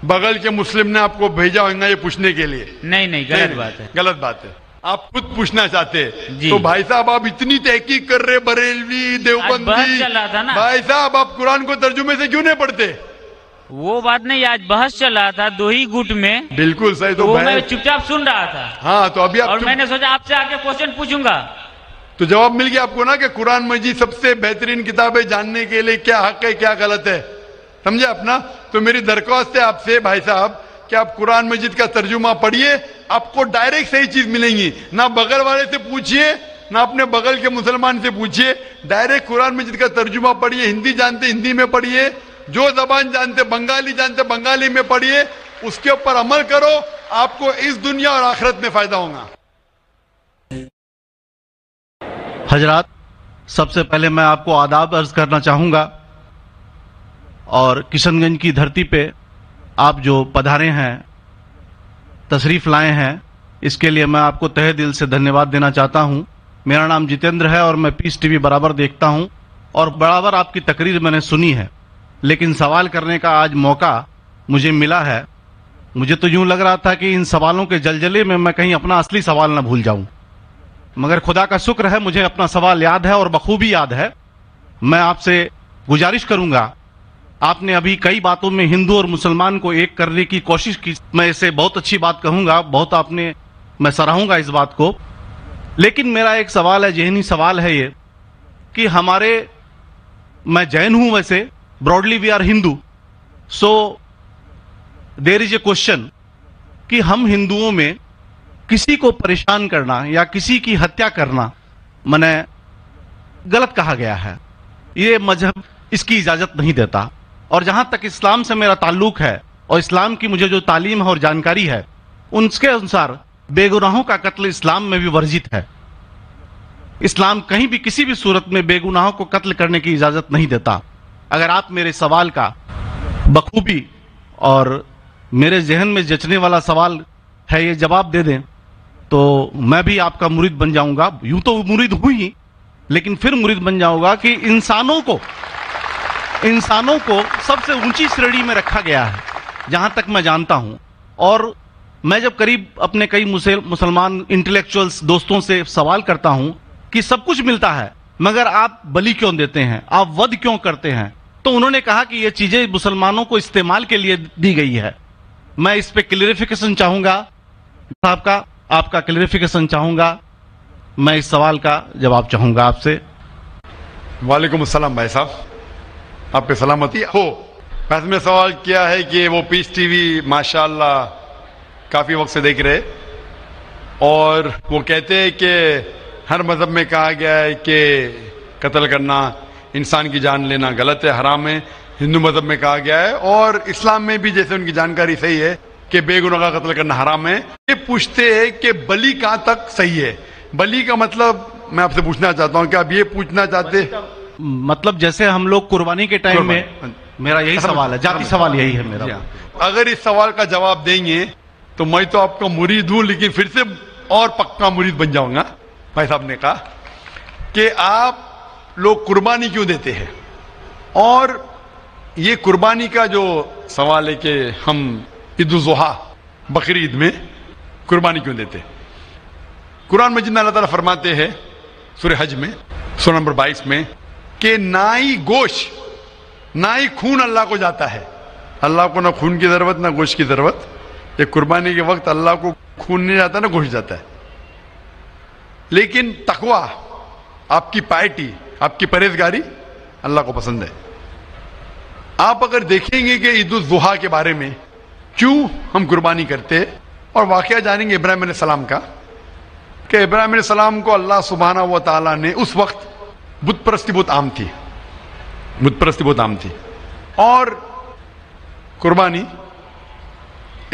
بغل کے مسلم نے آپ کو بھیجا ہوگا یہ پوچھنے کے لیے. نہیں غلط بات ہے. غلط بات ہے. آپ خود پوچھنا چاہتے تو بھائی صاحب آپ اتنی تحقیق کر رہے, بریلوی دیوبندی, بھائی صاحب آپ قرآن کو ترجمے سے کیوں نہیں پڑھتے؟ وہ بات نہیں, آج بحث چل رہا تھا دو ہی گٹ میں. بالکل صحیح. تو میں چپ چاپ سن رہا تھا. ہاں تو ابھی اور میں نے سوچا آپ سے آگے کوشچن پوچھوں گا تو جواب مل گیا آپ کو نا کہ قرآن مجید سب سے بہترین کتاب ہے جاننے کے لیے کیا حق ہے کیا غلط ہے. سمجھے اپنا؟ تو میری درخواست ہے آپ سے بھائی صاحب کہ آپ قرآن مجید کا ترجمہ پڑھیے, آپ کو ڈائریکٹ صحیح چیز ملیں گی. نہ بغل والے سے پوچھیے نہ اپنے بغل کے مسلمان سے پوچھیے, ڈائریکٹ قرآن مجید کا ترجمہ پڑھیے. ہندی جانتے ہندی میں پڑھیے, جو زبان جانتے بنگالی جانتے بنگالی میں پڑھیے, اس کے اوپر عمل کرو, آپ کو اس دنیا اور آخرت میں فائدہ ہوگا. حضرات, سب سے پہلے میں آپ کو آداب عرض کرنا چاہوں گا, اور کشن گنج کی دھرتی پہ آپ جو پدھارے ہیں, تشریف لائے ہیں, اس کے لیے میں آپ کو تہہ دل سے دھنیہ واد دینا چاہتا ہوں. میرا نام جتیندر ہے اور میں پیس ٹی وی برابر دیکھتا ہوں اور برابر آپ کی تقریر میں نے سنی ہے, لیکن سوال کرنے کا آج موقع مجھے ملا ہے. مجھے تو یوں لگ رہا تھا کہ ان سوالوں کے جلجلے میں کہیں اپنا اصلی سوال نہ بھول جاؤں, مگر خدا کا شکر ہے مجھے اپنا سوال یاد ہے اور بخوبی یاد ہے. میں آپ سے گزارش کروں گا, آپ نے ابھی کئی باتوں میں ہندو اور مسلمان کو ایک کرنے کی کوشش کی, میں اسے بہت اچھی بات کہوں گا, بہت آپ نے, میں سراہوں گا اس بات کو. لیکن میرا ایک سوال ہے, ذہنی سوال ہے یہ کہ ہمارے, میں جین ہوں ویسے, broadly we are Hindu, so there is a question کہ ہم ہندوؤں میں کسی کو پریشان کرنا یا کسی کی ہتیا کرنا منع غلط کہا گیا ہے. یہ مذہب اس کی اجازت نہیں دیتا, اور جہاں تک اسلام سے میرا تعلق ہے اور اسلام کی مجھے جو تعلیم ہے اور جانکاری ہے, ان کے انسار بے گناہوں کا قتل اسلام میں بھی ورجت ہے. اسلام کہیں بھی کسی بھی صورت میں بے گناہوں کو قتل کرنے کی اجازت نہیں دیتا. اگر آپ میرے سوال کا بخوبی اور میرے ذہن میں جچنے والا سوال ہے یہ جواب دے دیں تو میں بھی آپ کا مرید بن جاؤں گا. یوں تو مرید ہوں ہی, لیکن پھر مرید بن جاؤں گا کہ انسانوں کو سب سے اونچی شریڑی میں رکھا گیا ہے جہاں تک میں جانتا ہوں. اور میں جب قریب اپنے کئی مسلمان انٹلیکچوئلز دوستوں سے سوال کرتا ہوں کہ سب کچھ ملتا ہے مگر آپ بلی کیوں دیتے ہیں, آپ ود کیوں کرتے ہیں, تو انہوں نے کہا کہ یہ چیزیں مسلمانوں کو استعمال کے لیے دی گئی ہے. میں اس پہ کلیریفیکیشن چاہوں گا صاحب کا, آپ کا کلیریفیکیشن چاہوں گا. میں اس سوال کا جواب چاہوں گا آپ سے. وعلیکم السلام بھائی صاحب, آپ پہ سلامتی ہو. ویسے میں سوال کیا ہے کہ وہ پیس ٹی وی ماشاءاللہ کافی وقت سے دیکھ رہے, اور وہ کہتے ہیں کہ ہر مذہب میں کہا گیا ہے کہ قتل کرنا, انسان کی جان لینا غلط ہے, حرام ہے. ہندو مذہب میں کہا گیا ہے اور اسلام میں بھی جیسے ان کی جانکاری صحیح ہے کہ بے گناہ کا قتل کرنا حرام ہے. یہ پوچھتے ہیں کہ بلی کہاں تک صحیح ہے. بلی کا مطلب میں آپ سے پوچھنا چاہتا ہوں کہ آپ یہ پوچھنا چاہتے, مطلب جیسے ہم لوگ قربانی کے ٹائم میں, میرا یہی سوال ہے, ذاتی سوال یہی ہے میرا. اگر اس سوال کا جواب دیں گے تو میں تو آپ کا مرید ہوں, لیکن پھر سے اور پکا مرید بن جاؤں گا. بھائی صاحب نے کہا کہ آپ لوگ قربانی کیوں دیتے ہیں, اور یہ قربانی کا جو سوال ہے کہ ہم عید الاضحیٰ بقر عید میں قربانی کیوں دیتے. قرآن مجید میں اللہ تعالیٰ فرماتے ہیں سورہ حج میں سورہ نمبر 22 میں کہ نہ ہی گوشت نہ ہی خون اللہ کو جاتا ہے. اللہ کو نہ خون کی ضرورت نہ گوشت کی ضرورت. یہ قربانی کے وقت اللہ کو خون نہیں جاتا نہ گوشت جاتا ہے, لیکن تقویٰ, آپ کی پائٹی, آپ کی پرہیزگاری اللہ کو پسند ہے. آپ اگر دیکھیں گے کہ عید الاضحیٰ کے بارے میں کیوں ہم قربانی کرتے, اور واقعہ جانیں گے ابراہیم علیہ السلام کا کہ ابراہیم علیہ السلام کو اللہ سبحانہ و تعالیٰ نے, اس وقت بت پرستی بہت عام تھی, بت پرستی بہت عام تھی, اور قربانی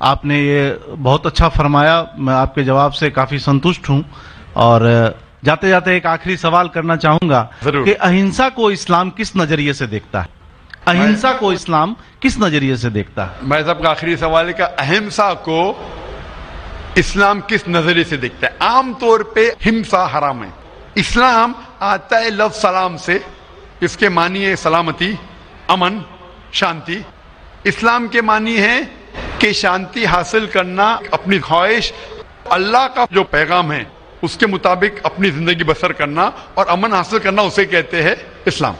آپ نے یہ بہت اچھا فرمایا، میں آپ کے جواب سے کافی سنتشٹ ہوں. اور جاتے جاتے ایک آخری سوال کرنا چاہوں گا کہ اہنسا کو اسلام کس نظریے سے دیکھتا ہے؟ اہنسا کو اسلام کس نظریے سے دیکھتا ہے؟ میں صاحب کا آخری سوال ہے کہ اہنسا کو اسلام کس نظریے سے دیکھتا ہے؟ عام طور پہ ہمسا حرام ہے. اسلام آتا ہے لفظ سلام سے، اس کے معنی ہے سلامتی، امن، شانتی. اسلام کے معنی ہے کہ شانتی حاصل کرنا، اپنی خواہش، اللہ کا جو پیغام ہے اس کے مطابق اپنی زندگی بسر کرنا اور امن حاصل کرنا، اسے کہتے ہیں اسلام.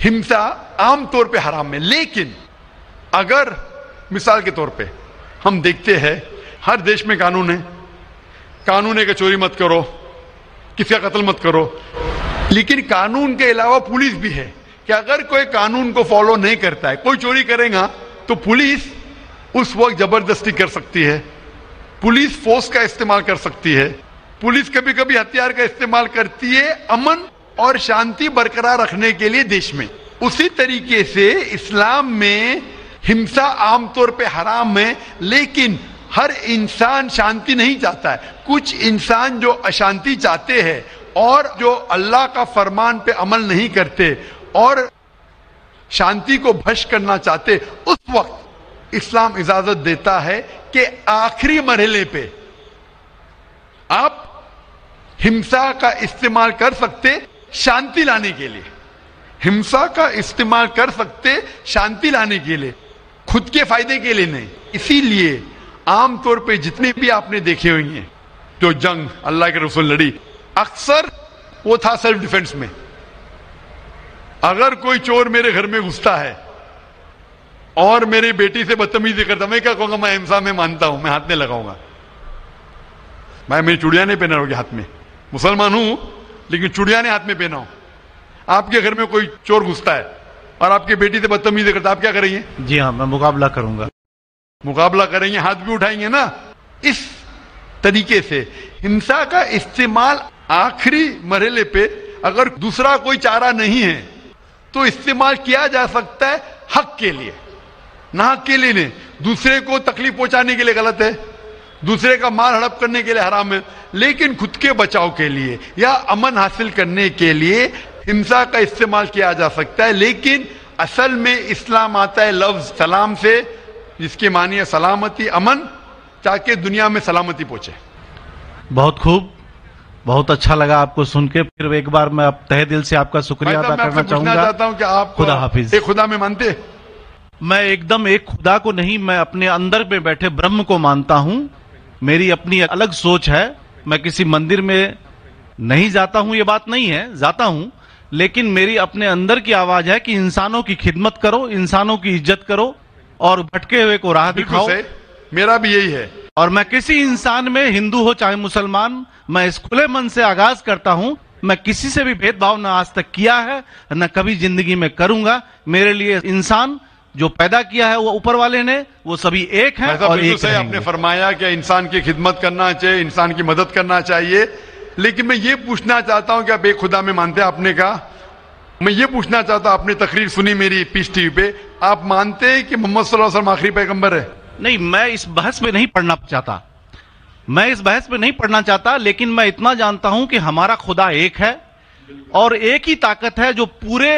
ہمسا عام طور پہ حرام ہے، لیکن اگر مثال کے طور پہ ہم دیکھتے ہیں ہر دیش میں قانون ہے، قانون ہے کہ چوری مت کرو، کسی کا قتل مت کرو، لیکن قانون کے علاوہ پولیس بھی ہے کہ اگر کوئی قانون کو فالو نہیں کرتا ہے، کوئی چوری کرے گا تو پولیس اس وقت زبردستی کر سکتی ہے، پولیس فورس کا استعمال کر سکتی ہے، پولیس کبھی کبھی ہتھیار کا استعمال کرتی ہے امن اور شانتی برقرار رکھنے کے لیے دیش میں. اسی طریقے سے اسلام میں ہمسا عام طور پہ حرام ہے، لیکن ہر انسان شانتی نہیں چاہتا ہے. کچھ انسان جو اشانتی چاہتے ہیں اور جو اللہ کا فرمان پہ عمل نہیں کرتے اور شانتی کو بھش کرنا چاہتے، اس وقت اسلام اجازت دیتا ہے کہ آخری مرحلے پہ آپ ہمسا کا استعمال کر سکتے شانتی لانے کے لیے. ہمسا کا استعمال کر سکتے شانتی لانے کے لیے، خود کے فائدے کے لیے نہیں. اسی لیے عام طور پہ جتنے بھی آپ نے دیکھے ہوئی ہیں جو جنگ اللہ کے رسول لڑی، اکثر وہ تھا سیلف ڈیفense میں. اگر کوئی چور میرے گھر میں گھستا ہے اور میری بیٹی سے بدتمیزی کرتا، میں کیا کہوں گا؟ میں ہمسا میں مانتا ہوں، میں ہاتھ نہیں لگاؤں گا. میں میری چوڑیاں نہیں پہنا ہوگی ہاتھ میں، مسلمان ہوں لیکن چوڑیاں نہیں ہاتھ میں پہنا ہوں. آپ کے گھر میں کوئی چور گھستا ہے اور آپ کی بیٹی سے بدتمیزی کرتا، آپ کیا کریں گے؟ جی ہاں، میں مقابلہ کروں گا. مقابلہ کریں گے، ہاتھ بھی اٹھائیں گے نا. اس طریقے سے ہمسا کا استعمال آخری مرحلے پہ اگر دوسرا کوئی چارہ نہیں ہے تو استعمال کیا جا سکتا ہے حق کے لیے، نہ حق کے لیے نہیں. دوسرے کو تکلیف پہنچانے کے لیے غلط ہے، دوسرے کا مال ہڑپ کرنے کے لیے حرام ہے، لیکن خود کے بچاؤ کے لیے یا امن حاصل کرنے کے لیے ہمسا کا استعمال کیا جا سکتا ہے. لیکن اصل میں اسلام آتا ہے لفظ سلام سے، جس کے معنی ہے سلامتی، امن، تاکہ دنیا میں سلامتی پہنچے. بہت خوب، بہت اچھا لگا آپ کو سن کے. پھر ایک بار میں اب تہ دل سے آپ کا شکریہ ادا کرنا چاہوں گا. چاہتا ہوں کہ آپ خدا حافظ. ایک خدا میں مانتے؟ میں ایک دم ایک خدا کو نہیں، میں اپنے اندر میں بیٹھے برہم کو مانتا ہوں. میری اپنی الگ سوچ ہے. میں کسی مندر میں نہیں جاتا ہوں، یہ بات نہیں ہے، جاتا ہوں، لیکن میری اپنے اندر کی آواز ہے کہ انسانوں کی خدمت کرو، انسانوں کی عزت کرو اور بھٹکے ہوئے کو راہ دکھاؤ. میرا بھی یہی ہے. اور میں کسی انسان میں، ہندو ہو چاہے مسلمان، میں اس کھلے من سے آغاز کرتا ہوں. میں کسی سے بھی بھید بھاؤ نہ آج تک کیا ہے، نہ کبھی زندگی میں کروں گا. میرے لیے انسان جو پیدا کیا ہے وہ اوپر والے نے، وہ سبھی ایک ہیں اور ایک رہیں گے. آپ نے فرمایا کہ انسان کی خدمت کرنا چاہیے، انسان کی مدد کرنا چاہیے، لیکن میں یہ پوچھنا چاہتا ہوں کہ آپ ایک خدا میں مانتے ہیں؟ آپ نے کہا. میں یہ پوچھنا چاہتا ہوں، آپ نے تقریر سنی میری پیس ٹی وی پہ، آپ مانتے ہیں کہ محمد صلی اللہ علیہ وسلم آخری پیغمبر ہے؟ نہیں، میں اس بحث میں نہیں پڑھنا چاہتا، میں اس بحث میں نہیں پڑھنا چاہتا، لیکن میں اتنا جانتا ہوں کہ ہمارا خدا ایک ہے اور ایک ہی طاقت ہے جو پورے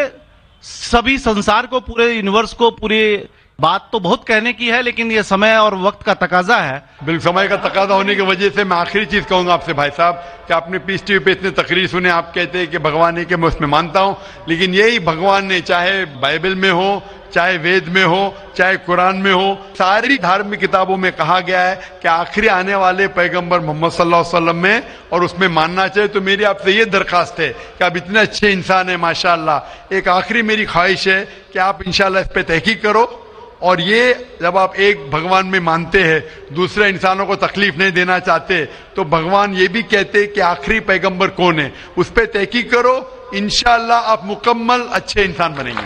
سبھی سنسار کو، پورے یونیورس کو، پوری بات تو بہت کہنے کی ہے، لیکن یہ سمے اور وقت کا تقاضا ہے. بالکل، سمے کا تقاضا ہونے کی وجہ سے میں آخری چیز کہوں گا آپ سے بھائی صاحب کہ آپ نے پیس ٹی وی پہ اتنے تقریر سنے، آپ کہتے ہیں کہ بھگوان ہے، کہ میں اس میں مانتا ہوں، لیکن یہی بھگوان نے چاہے بائبل میں ہو، چاہے وید میں ہو، چاہے قرآن میں ہو، ساری دھارمک کتابوں میں کہا گیا ہے کہ آخری آنے والے پیغمبر محمد صلی اللہ علیہ وسلم میں، اور اس میں ماننا چاہیے. تو میری آپ سے یہ درخواست ہے کہ آپ اتنے اچھے انسان ہیں ماشاءاللہ، ایک آخری میری خواہش ہے کہ آپ انشاءاللہ اس پہ تحقیق کرو. اور یہ جب آپ ایک بھگوان میں مانتے ہیں، دوسرے انسانوں کو تکلیف نہیں دینا چاہتے، تو بھگوان یہ بھی کہتے کہ آخری پیغمبر کون ہے، اس پہ تحقیق کرو، انشاءاللہ آپ مکمل اچھے انسان بنیں گے.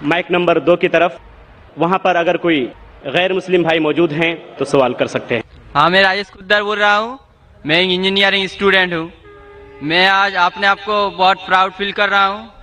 مائک نمبر 2 کی طرف، وہاں پر اگر کوئی غیر مسلم بھائی موجود ہیں تو سوال کر سکتے ہیں. ہاں، میں راجیش کدر بول رہا ہوں. میں انجینئرنگ اسٹوڈنٹ ہوں. میں آج اپنے آپ کو بہت پراؤڈ فیل کر رہا ہوں